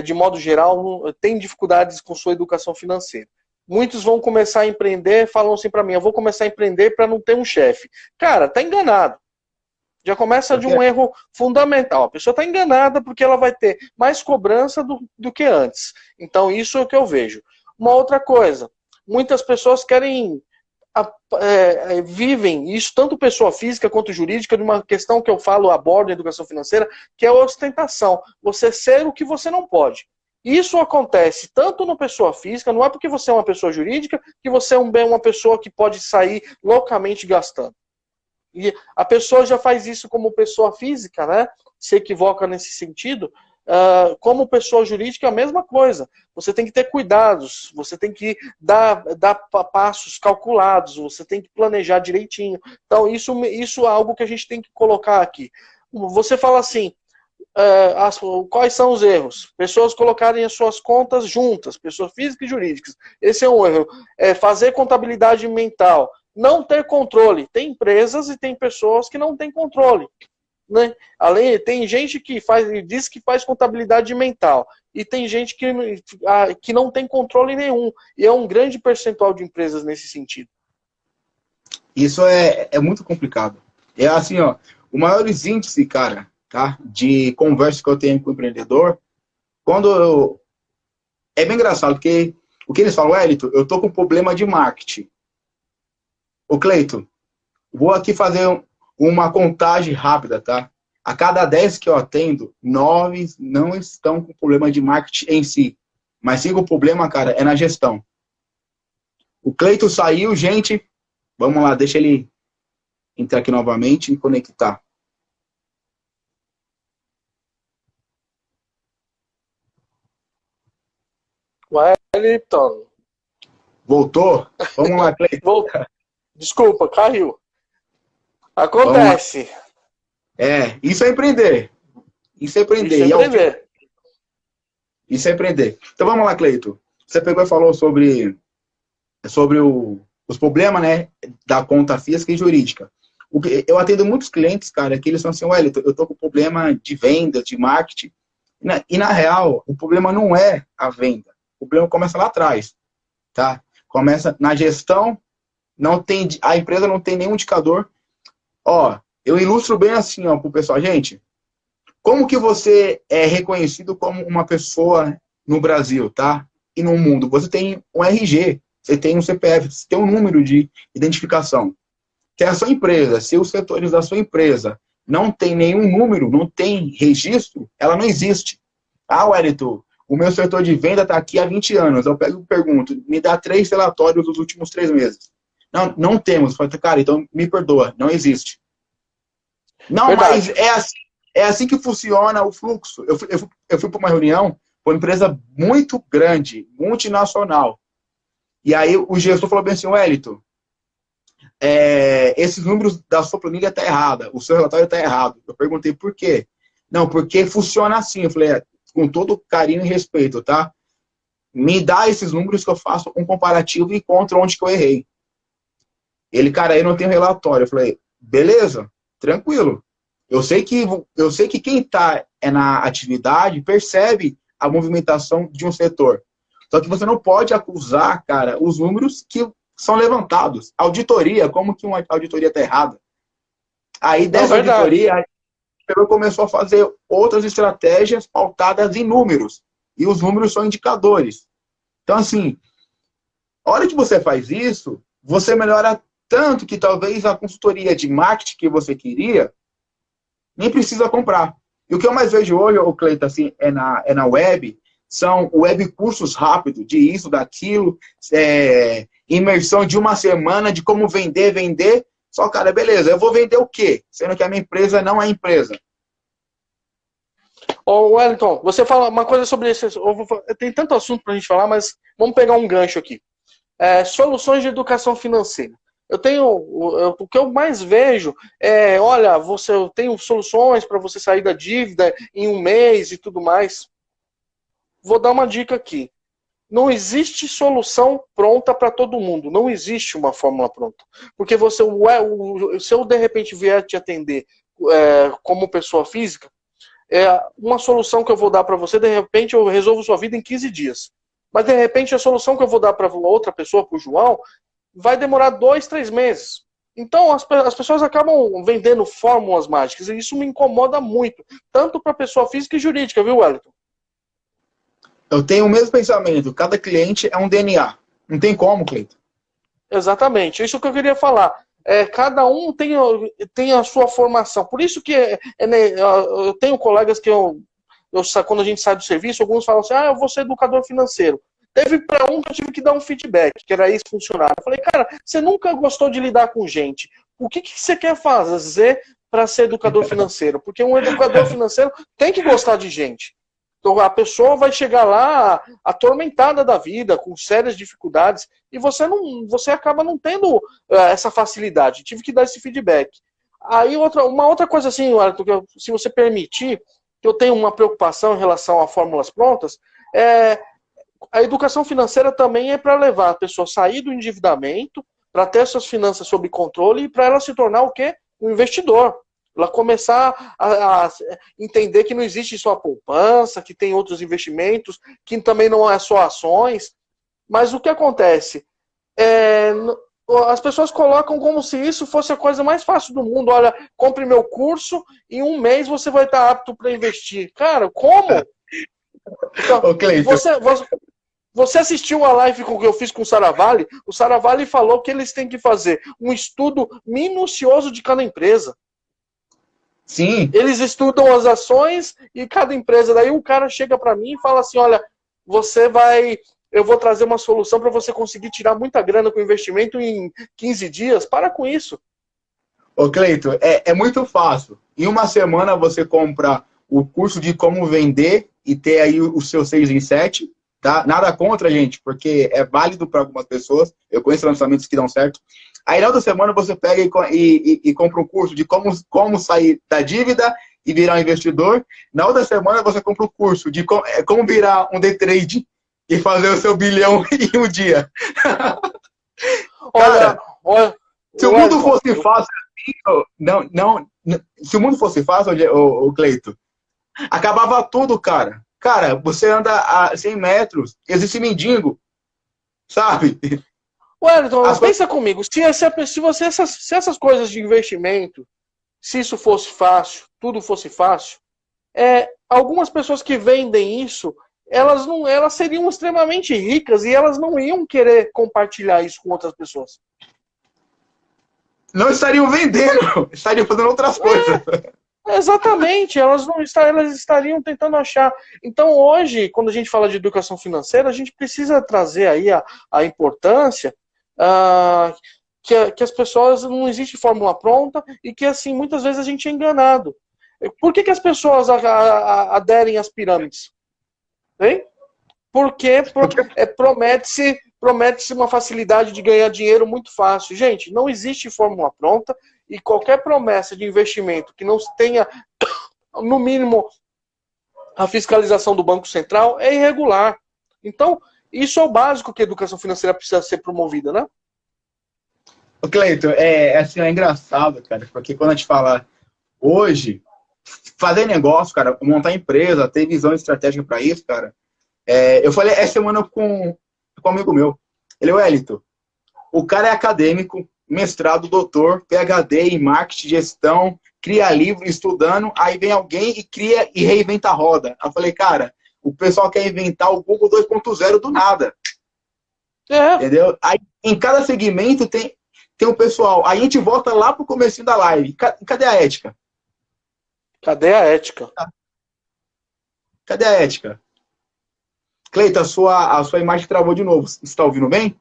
de modo geral, tem dificuldades com sua educação financeira. Muitos vão começar a empreender, falam assim para mim, eu vou começar a empreender para não ter um chefe. Cara, tá enganado. Já começa de um erro fundamental. A pessoa está enganada porque ela vai ter mais cobrança do que antes. Então, isso é o que eu vejo. Uma outra coisa, muitas pessoas vivem, isso tanto pessoa física quanto jurídica, de uma questão que eu abordo em educação financeira, que é a ostentação. Você ser o que você não pode. Isso acontece tanto no pessoa física, não é porque você é uma pessoa jurídica que você é uma pessoa que pode sair loucamente gastando. E a pessoa já faz isso como pessoa física, né? Se equivoca nesse sentido. Como pessoa jurídica, a mesma coisa. Você tem que ter cuidados, você tem que dar passos calculados, você tem que planejar direitinho. Então, isso é algo que a gente tem que colocar aqui. Você fala assim, quais são os erros? Pessoas colocarem as suas contas juntas, pessoas físicas e jurídicas. Esse é um erro. Fazer contabilidade mental. Não ter controle. Tem empresas e tem pessoas que não têm controle. Né? Tem gente que diz que faz contabilidade mental. E tem gente que não tem controle nenhum. E é um grande percentual de empresas nesse sentido. Isso é muito complicado. É assim, ó, o maior índice, cara, tá, de conversa que eu tenho com o empreendedor, é bem engraçado, porque o que eles falam, Wellington, eu tô com problema de marketing. Ô, Cleiton, vou aqui fazer uma contagem rápida, tá? A cada 10 que eu atendo, 9 não estão com problema de marketing em si. Mas sim, o problema, cara, é na gestão. O Cleiton saiu, gente. Vamos lá, deixa ele entrar aqui novamente e conectar. Wellington. Voltou? Vamos lá, Cleiton. Desculpa, caiu. Acontece. Isso é empreender. Isso é empreender. Isso é empreender. Então vamos lá, Cleiton. Você pegou e falou sobre os problemas, né, da conta física e jurídica. Eu atendo muitos clientes, cara, que eles são assim, Wellington, eu tô com problema de venda, de marketing. E na real, o problema não é a venda. O problema começa lá atrás, tá? Começa na gestão, a empresa não tem nenhum indicador. Ó, eu ilustro bem assim, ó, pro pessoal. Gente, como que você é reconhecido como uma pessoa no Brasil, tá? E no mundo? Você tem um RG, você tem um CPF, você tem um número de identificação. Que é a sua empresa, se os setores da sua empresa não tem nenhum número, não tem registro, ela não existe. Ah, Wellington, o meu setor de venda está aqui há 20 anos. Eu pego e pergunto, me dá 3 relatórios dos últimos 3 meses. Não, não temos. Eu falo, cara, então me perdoa, não existe. Não, Verdade. mas é assim que funciona o fluxo. Eu fui para uma reunião com uma empresa muito grande, multinacional. E aí o gestor falou bem assim, Wellington, esses números da sua planilha estão errada, o seu relatório está errado. Eu perguntei por quê? Não, porque funciona assim. Eu falei, com todo carinho e respeito, tá? Me dá esses números que eu faço um comparativo e encontro onde que eu errei. Ele, cara, eu não tenho relatório. Eu falei, beleza, tranquilo. Eu sei que quem está na atividade percebe a movimentação de um setor. Só que você não pode acusar, cara, os números que são levantados. Auditoria, como que uma auditoria está errada? Aí dessa auditoria, a começou a fazer outras estratégias pautadas em números. E os números são indicadores. Então, assim, a hora que você faz isso, você melhora tanto que talvez a consultoria de marketing que você queria nem precisa comprar. E o que eu mais vejo hoje, o Cleiton, assim, é na web, são web cursos rápidos, de isso, daquilo, imersão de uma semana, de como vender. Só, cara, beleza, eu vou vender o quê? Sendo que a minha empresa não é empresa. Ô, Wellington, você fala uma coisa sobre isso. Tem tanto assunto pra gente falar, mas vamos pegar um gancho aqui. Soluções de educação financeira. O que eu mais vejo olha, eu tenho soluções para você sair da dívida em um mês e tudo mais. Vou dar uma dica aqui. Não existe solução pronta para todo mundo. Não existe uma fórmula pronta. Porque se eu de repente vier te atender como pessoa física, uma solução que eu vou dar para você, de repente eu resolvo sua vida em 15 dias. Mas de repente a solução que eu vou dar para outra pessoa, para o João, vai demorar 2, 3 meses. Então as pessoas acabam vendendo fórmulas mágicas e isso me incomoda muito, tanto para pessoa física e jurídica, viu, Wellington? Eu tenho o mesmo pensamento, cada cliente é um DNA. Não tem como, Cleiton. Exatamente, isso que eu queria falar. Cada um tem a sua formação. Por isso que eu tenho colegas que quando a gente sai do serviço, alguns falam assim, eu vou ser educador financeiro. Teve para um que eu tive que dar um feedback, que era ex-funcionário. Eu falei, cara, você nunca gostou de lidar com gente. O que você quer fazer para ser educador financeiro? Porque um educador financeiro tem que gostar de gente. Então a pessoa vai chegar lá atormentada da vida, com sérias dificuldades, e você acaba não tendo essa facilidade. Tive que dar esse feedback. Aí uma outra coisa assim, Arthur, se você permitir, que eu tenho uma preocupação em relação a fórmulas prontas, a educação financeira também é para levar a pessoa a sair do endividamento, para ter suas finanças sob controle e para ela se tornar o quê? Um investidor. Ela começar a entender que não existe só a poupança, que tem outros investimentos, que também não é só ações. Mas o que acontece? As pessoas colocam como se isso fosse a coisa mais fácil do mundo. Olha, compre meu curso, em um mês você vai estar apto para investir. Cara, como? Então, você assistiu a live que eu fiz com o Saravalli? O Saravalli falou que eles têm que fazer um estudo minucioso de cada empresa. Sim. Eles estudam as ações e cada empresa. Daí o cara chega para mim e fala assim, olha, eu vou trazer uma solução para você conseguir tirar muita grana com investimento em 15 dias. Para com isso. Ô, Cleiton, é muito fácil. Em uma semana você compra o curso de como vender e ter aí o seu 6 em 7. Tá? Nada contra, gente, porque é válido para algumas pessoas. Eu conheço lançamentos que dão certo. Aí na outra semana você pega e compra um curso de como sair da dívida e virar um investidor. Na outra semana você compra um curso de como virar um day trade e fazer o seu bilhão em um dia. Cara, se o mundo fosse fácil assim, se o mundo fosse fácil, o Cleiton, acabava tudo, cara. Cara, você anda a 100 metros, existe mendigo, sabe? Wellington, pensa comigo, se essas coisas de investimento, se isso fosse fácil, tudo fosse fácil, algumas pessoas que vendem isso, elas seriam extremamente ricas e elas não iam querer compartilhar isso com outras pessoas. Não estariam vendendo, estariam fazendo outras coisas. Exatamente, elas estariam tentando achar. Então, hoje, quando a gente fala de educação financeira, a gente precisa trazer aí a importância que as pessoas, não existe fórmula pronta e que, assim, muitas vezes a gente é enganado. Por que as pessoas aderem às pirâmides? Hein? Porque promete-se uma facilidade de ganhar dinheiro muito fácil. Gente, não existe fórmula pronta e qualquer promessa de investimento que não tenha, no mínimo, a fiscalização do Banco Central é irregular. Então, isso é o básico que a educação financeira precisa ser promovida, né? Ô, Cleiton, assim, é engraçado, cara, porque quando a gente fala hoje, fazer negócio, cara, montar empresa, ter visão estratégica para isso, cara, eu falei essa semana com um amigo meu, ele é o Wellington, o cara é acadêmico, mestrado, doutor, PhD em marketing, gestão, cria livro, estudando, aí vem alguém e cria e reinventa a roda. Eu falei, cara, o pessoal quer inventar o Google 2.0 do nada. Entendeu? Aí, em cada segmento tem um pessoal. Aí a gente volta lá pro comecinho da live. Cadê a ética? Cadê a ética? Cadê a ética? Cleiton, a sua imagem travou de novo. Você está ouvindo bem?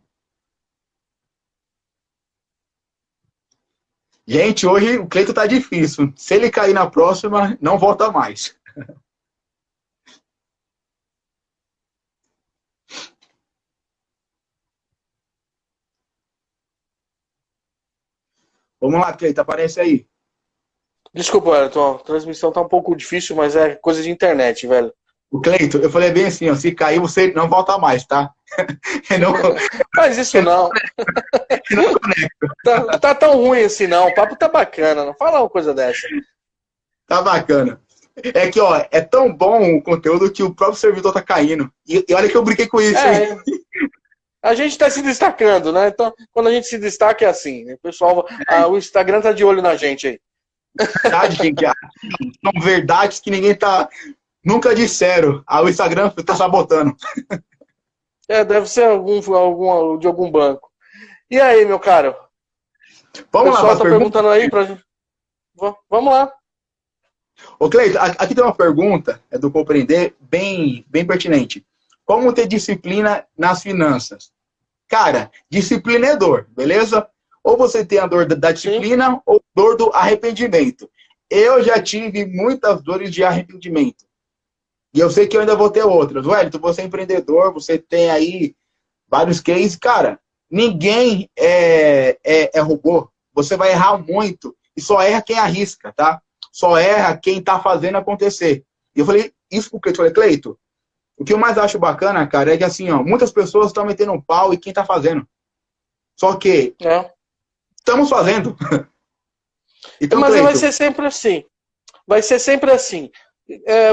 Gente, hoje o Cleiton tá difícil. Se ele cair na próxima, não volta mais. Vamos lá, Cleiton, aparece aí. Desculpa, Wellington, a transmissão tá um pouco difícil, mas é coisa de internet, velho. O Cleiton, eu falei bem assim, ó, se cair, você não volta mais, tá? Não, faz isso não. Não conecta. Tá tão ruim assim não, o papo tá bacana, não fala uma coisa dessa. Tá bacana. É que, ó, é tão bom o conteúdo que o próprio servidor tá caindo. E olha que eu brinquei com isso, hein? A gente tá se destacando, né? Então, quando a gente se destaca é assim, né? O pessoal, o Instagram tá de olho na gente aí. Verdade, gente. São verdades que ninguém nunca disseram. O Instagram tá sabotando. Deve ser de algum banco. E aí, meu caro? Vamos o pessoal tá perguntando aí pra gente. Vamos lá. Ô, Cleiton, aqui tem uma pergunta, do Compreender, bem pertinente. Como ter disciplina nas finanças? Cara, disciplina é dor, beleza? Ou você tem a dor da disciplina, sim, ou dor do arrependimento. Eu já tive muitas dores de arrependimento. E eu sei que eu ainda vou ter outras. Wellington, você é empreendedor, você tem aí vários cases. Cara, ninguém é robô. Você vai errar muito. E só erra quem arrisca, tá? Só erra quem tá fazendo acontecer. E eu falei isso porque eu falei, Cleiton, o que eu mais acho bacana, cara, é que assim, ó, muitas pessoas estão metendo um pau e quem tá fazendo. Só que estamos fazendo. Então, mas Cleiton, vai ser sempre assim. Vai ser sempre assim.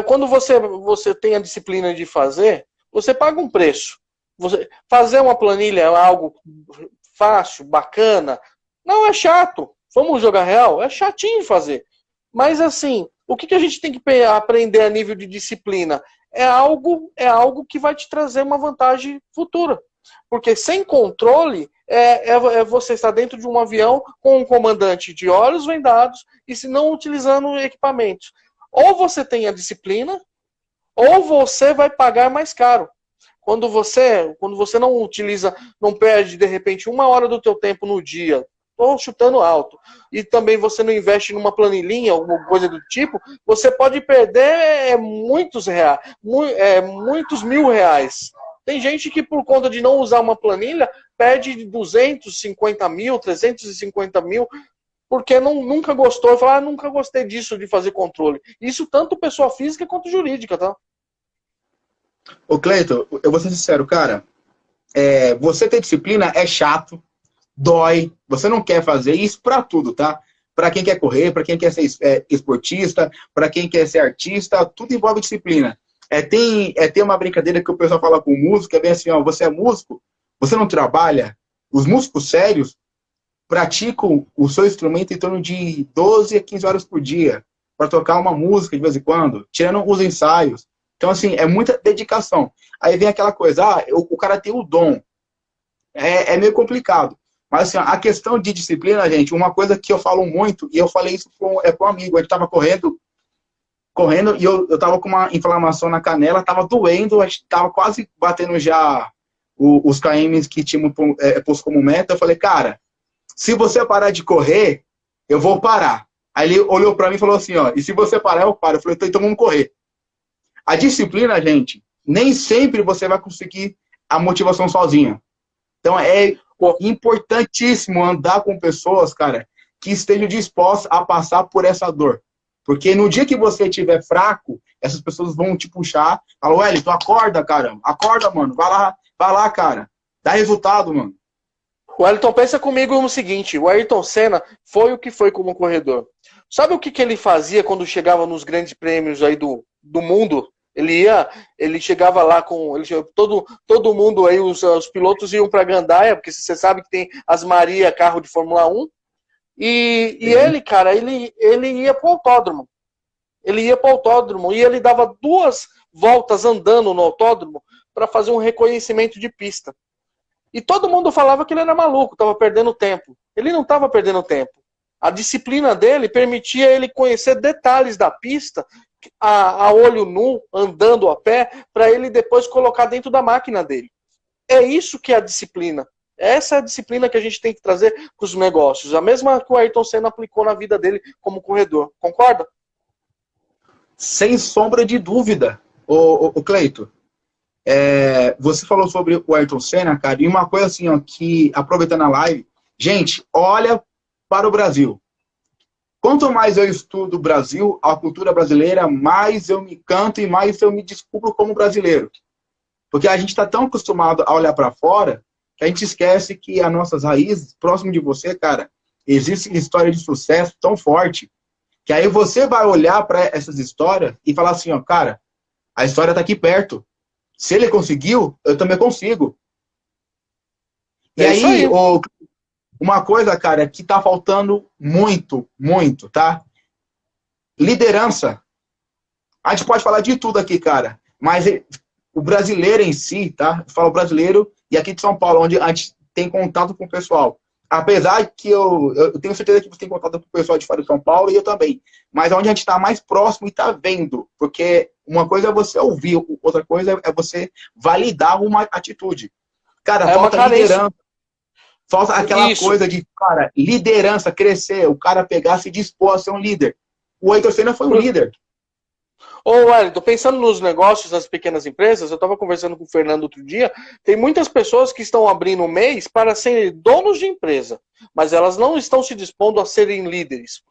Quando você tem a disciplina de fazer, você paga um preço. Fazer uma planilha é algo fácil, bacana. Não é chato. Vamos jogar real? É chatinho fazer. Mas assim, o que a gente tem que aprender a nível de disciplina? É algo que vai te trazer uma vantagem futura. Porque sem controle, você estar dentro de um avião com um comandante de olhos vendados e se não utilizando equipamentos. Ou você tem a disciplina, ou você vai pagar mais caro. Quando você não utiliza, não perde, de repente, 1 hora do teu tempo no dia, ou chutando alto, e também você não investe numa planilhinha, alguma coisa do tipo, você pode perder muitos mil-reais. Tem gente que, por conta de não usar uma planilha, perde 250 mil, 350 mil, porque nunca gostou, e fala, nunca gostei disso de fazer controle. Isso tanto pessoa física quanto jurídica, tá? Ô Cleiton, eu vou ser sincero, cara, você ter disciplina é chato, dói, você não quer fazer isso pra tudo, tá? Pra quem quer correr, pra quem quer ser esportista, pra quem quer ser artista, tudo envolve disciplina. Tem uma brincadeira que o pessoal fala com músico, é bem assim, ó, você é músico, você não trabalha, os músicos sérios praticam o seu instrumento em torno de 12 a 15 horas por dia, para tocar uma música de vez em quando, tirando os ensaios. Então, assim, é muita dedicação. Aí vem aquela coisa, o cara tem o dom. É meio complicado. Mas, assim, a questão de disciplina, gente, uma coisa que eu falo muito, e eu falei isso para um amigo, a gente estava correndo, correndo, e eu tava com uma inflamação na canela, tava doendo, tava quase batendo já os KMs que tinham posto como meta. Eu falei, cara, se você parar de correr, eu vou parar. Aí ele olhou pra mim e falou assim, ó, e se você parar, eu paro. Eu falei, então vamos correr. A disciplina, gente, nem sempre você vai conseguir a motivação sozinha. Então é importantíssimo andar com pessoas, cara, que estejam dispostas a passar por essa dor. Porque no dia que você estiver fraco, essas pessoas vão te puxar. Falam, Wellington, acorda, cara. Acorda, mano. Vai lá, cara. Dá resultado, mano. O Wellington, pensa comigo no seguinte. O Ayrton Senna foi o que foi como corredor. Sabe o que ele fazia quando chegava nos grandes prêmios aí do mundo? Ele chegava lá com... todo mundo aí, os pilotos iam para Gandaia, porque você sabe que tem as Maria carro de Fórmula 1. E ele, cara, ele ia pro autódromo. Ele ia pro autódromo e ele dava 2 voltas andando no autódromo para fazer um reconhecimento de pista. E todo mundo falava que ele era maluco, estava perdendo tempo. Ele não estava perdendo tempo. A disciplina dele permitia ele conhecer detalhes da pista a olho nu, andando a pé, para ele depois colocar dentro da máquina dele. É isso que é a disciplina. Essa é a disciplina que a gente tem que trazer para os negócios. A mesma que o Ayrton Senna aplicou na vida dele como corredor. Concorda? Sem sombra de dúvida, o Cleito. Você falou sobre o Ayrton Senna, cara, e uma coisa assim, ó, que, aproveitando a live, gente, olha para o Brasil. Quanto mais eu estudo o Brasil, a cultura brasileira, mais eu me canto e mais eu me descubro como brasileiro. Porque a gente está tão acostumado a olhar para fora que a gente esquece que as nossas raízes, próximo de você, cara, existe história de sucesso tão forte que aí você vai olhar para essas histórias e falar assim, ó, cara, a história está aqui perto. Se ele conseguiu, eu também consigo. E aí, uma coisa, cara, que tá faltando muito, muito, tá? Liderança. A gente pode falar de tudo aqui, cara, mas o brasileiro em si, tá? Eu falo brasileiro e aqui de São Paulo, onde a gente tem contato com o pessoal. Apesar que eu tenho certeza que você tem contato com o pessoal de fora de São Paulo e eu também. Mas onde a gente está mais próximo e está vendo. Porque uma coisa é você ouvir, outra coisa é você validar uma atitude. Cara, falta liderança. Falta aquela coisa de, cara, liderança, crescer, o cara pegar, se dispor a ser um líder. O Ayrton Senna foi um líder. Ô, Wellington, pensando nos negócios das pequenas empresas, eu estava conversando com o Fernando outro dia, tem muitas pessoas que estão abrindo um mês para serem donos de empresa, mas elas não estão se dispondo a serem líderes.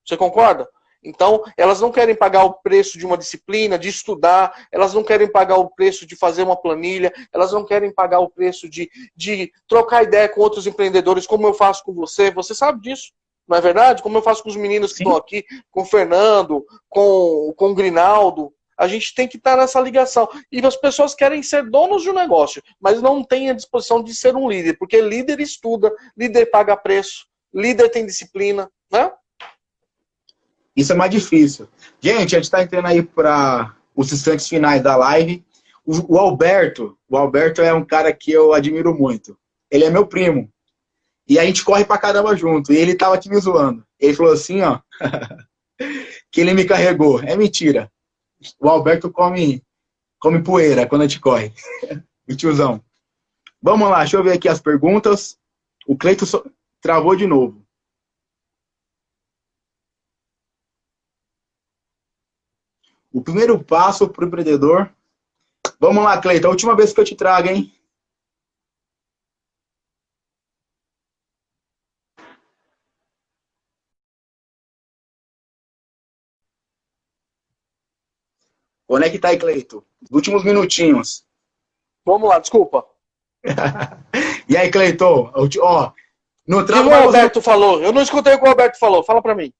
Você concorda? Então, elas não querem pagar o preço de uma disciplina, de estudar, elas não querem pagar o preço de fazer uma planilha, elas não querem pagar o preço de trocar ideia com outros empreendedores, como eu faço com você. Você sabe disso, não é verdade? Como eu faço com os meninos que estão aqui, com o Fernando, com o Grinaldo. A gente tem que estar nessa ligação. E as pessoas querem ser donos de um negócio, mas não têm a disposição de ser um líder, porque líder estuda, líder paga preço, líder tem disciplina, né? Isso é mais difícil. Gente, a gente está entrando aí para os instantes finais da live. O Alberto é um cara que eu admiro muito. Ele é meu primo. E a gente corre pra caramba junto. E ele tava aqui me zoando. Ele falou assim, ó, que ele me carregou. É mentira. O Alberto come poeira quando a gente corre. O tiozão. Vamos lá, deixa eu ver aqui as perguntas. O Cleito travou de novo. O primeiro passo para o empreendedor. Vamos lá, Cleiton. A última vez que eu te trago, hein? Conecta aí, Cleiton. Os últimos minutinhos. Vamos lá, desculpa. E aí, Cleiton? Ó, no trago. O que o Alberto falou? Eu não escutei o que o Alberto falou. Fala pra mim.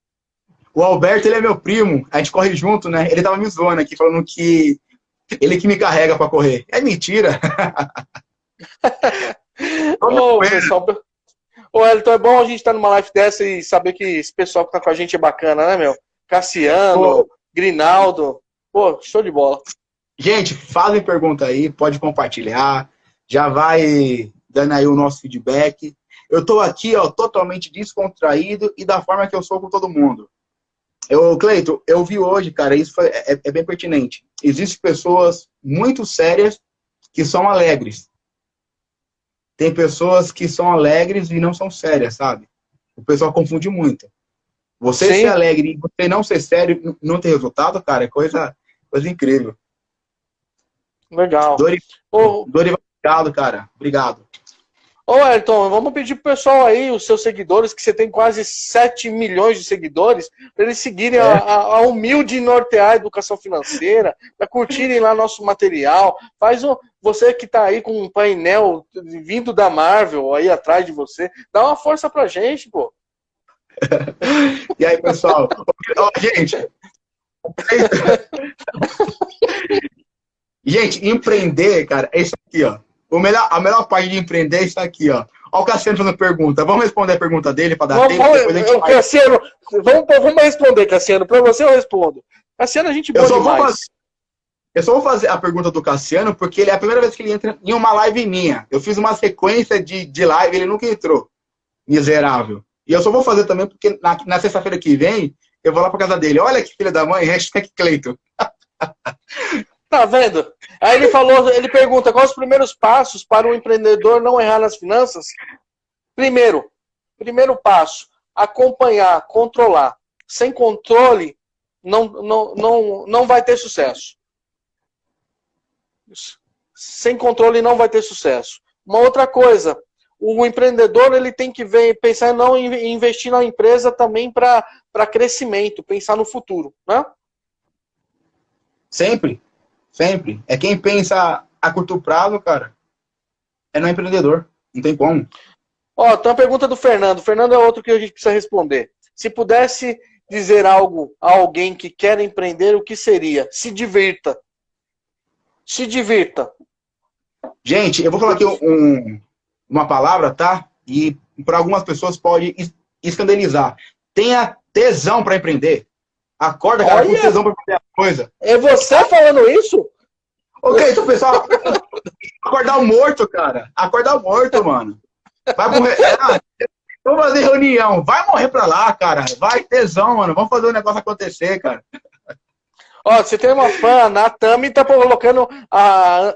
O Alberto, ele é meu primo, a gente corre junto, né? Ele tava me zoando aqui, falando que ele que me carrega pra correr. É mentira. Ô, pessoal, Elton, é bom a gente estar numa live dessa e saber que esse pessoal que tá com a gente é bacana, né, meu? Cassiano, Grinaldo, pô, show de bola. Gente, fazem pergunta aí, pode compartilhar, já vai dando aí o nosso feedback. Eu tô aqui, ó, totalmente descontraído e da forma que eu sou com todo mundo. Cleito, eu vi hoje, cara, é bem pertinente. Existem pessoas muito sérias que são alegres. Tem pessoas que são alegres e não são sérias, sabe? O pessoal confunde muito. Você Sim. ser alegre e você não ser sério, não ter resultado, cara, é coisa incrível. Legal. Dorival, obrigado, cara. Obrigado. Ô, Ayrton, vamos pedir pro pessoal aí, os seus seguidores, que você tem quase 7 milhões de seguidores, para eles seguirem a humilde Nortear Educação Financeira, para curtirem lá nosso material. Você que tá aí com um painel vindo da Marvel aí atrás de você, dá uma força pra gente, pô. E aí, pessoal? Gente, gente, empreender, cara, é isso aqui, ó. A melhor parte de empreender é isso aqui, ó. Olha o Cassiano fazendo pergunta. Vamos responder a pergunta dele para dar tempo? Depois a gente Cassiano, vamos responder, Cassiano. Para você eu respondo. Cassiano, a gente boa demais. Eu só vou fazer a pergunta do Cassiano, porque ele é a primeira vez que ele entra em uma live minha. Eu fiz uma sequência de live, ele nunca entrou. Miserável. E eu só vou fazer também porque na sexta-feira que vem, eu vou lá para casa dele. Olha que filha da mãe, #Cleiton. Tá vendo? Aí ele pergunta quais os primeiros passos para o empreendedor não errar nas finanças. Primeiro passo, acompanhar, controlar. Sem controle, não vai ter sucesso. Sem controle não vai ter sucesso. Uma outra coisa, o empreendedor ele tem que pensar em investir na empresa também para crescimento, pensar no futuro, né? Sempre. É quem pensa a curto prazo, cara, não é empreendedor. Não tem como. Ó, tem uma pergunta do Fernando. O Fernando é outro que a gente precisa responder. Se pudesse dizer algo a alguém que quer empreender, o que seria? Se divirta. Se divirta. Gente, eu vou falar aqui uma palavra, tá? E para algumas pessoas pode escandalizar. Tenha tesão para empreender. Acorda, cara, com tesão pra fazer a coisa. É você falando isso? Ok, então, pessoal, acordar o morto, cara. Acordar o morto, mano. Vai morrer. Vamos fazer reunião. Vai morrer pra lá, cara. Vai, tesão, mano. Vamos fazer o negócio acontecer, cara. Ó, você tem uma fã, a Natami tá colocando a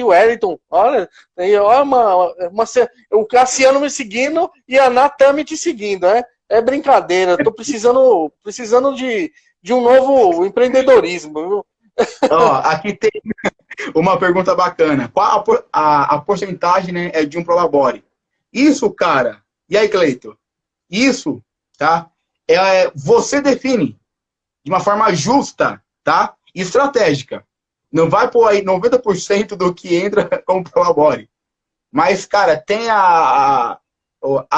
#Wellington. Olha, o Cassiano me seguindo e a Natami te seguindo, né? É brincadeira, tô precisando de um novo empreendedorismo, viu? Ó, aqui tem uma pergunta bacana. Qual a porcentagem, né, é de um Prolabore? Isso, cara, e aí, Cleiton? Isso, tá? Você define de uma forma justa, tá? E estratégica. Não vai pôr aí 90% do que entra como Prolabore. Mas, cara, tem a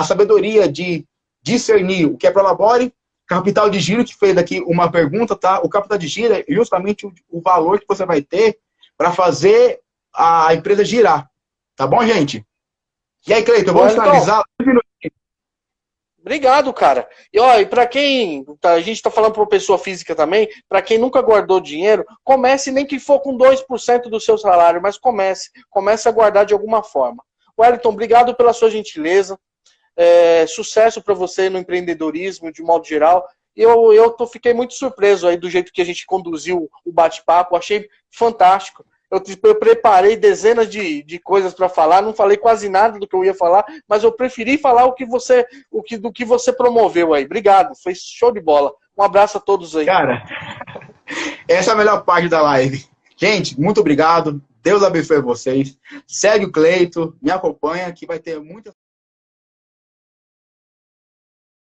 sabedoria de discernir o que é Prolabore. Capital de giro, que fez aqui uma pergunta, tá? O capital de giro é justamente o valor que você vai ter para fazer a empresa girar. Tá bom, gente? E aí, Cleiton, vamos finalizar? Obrigado, cara. E para quem, a gente está falando para uma pessoa física também, para quem nunca guardou dinheiro, comece nem que for com 2% do seu salário, mas comece a guardar de alguma forma. Wellington, obrigado pela sua gentileza. Sucesso para você no empreendedorismo, de modo geral. Fiquei muito surpreso aí do jeito que a gente conduziu o bate-papo, achei fantástico. Eu preparei dezenas de coisas para falar, não falei quase nada do que eu ia falar, mas eu preferi falar do que você promoveu aí. Obrigado, foi show de bola. Um abraço a todos aí. Cara, essa é a melhor parte da live. Gente, muito obrigado. Deus abençoe vocês. Segue o Cleiton, me acompanha, que vai ter muita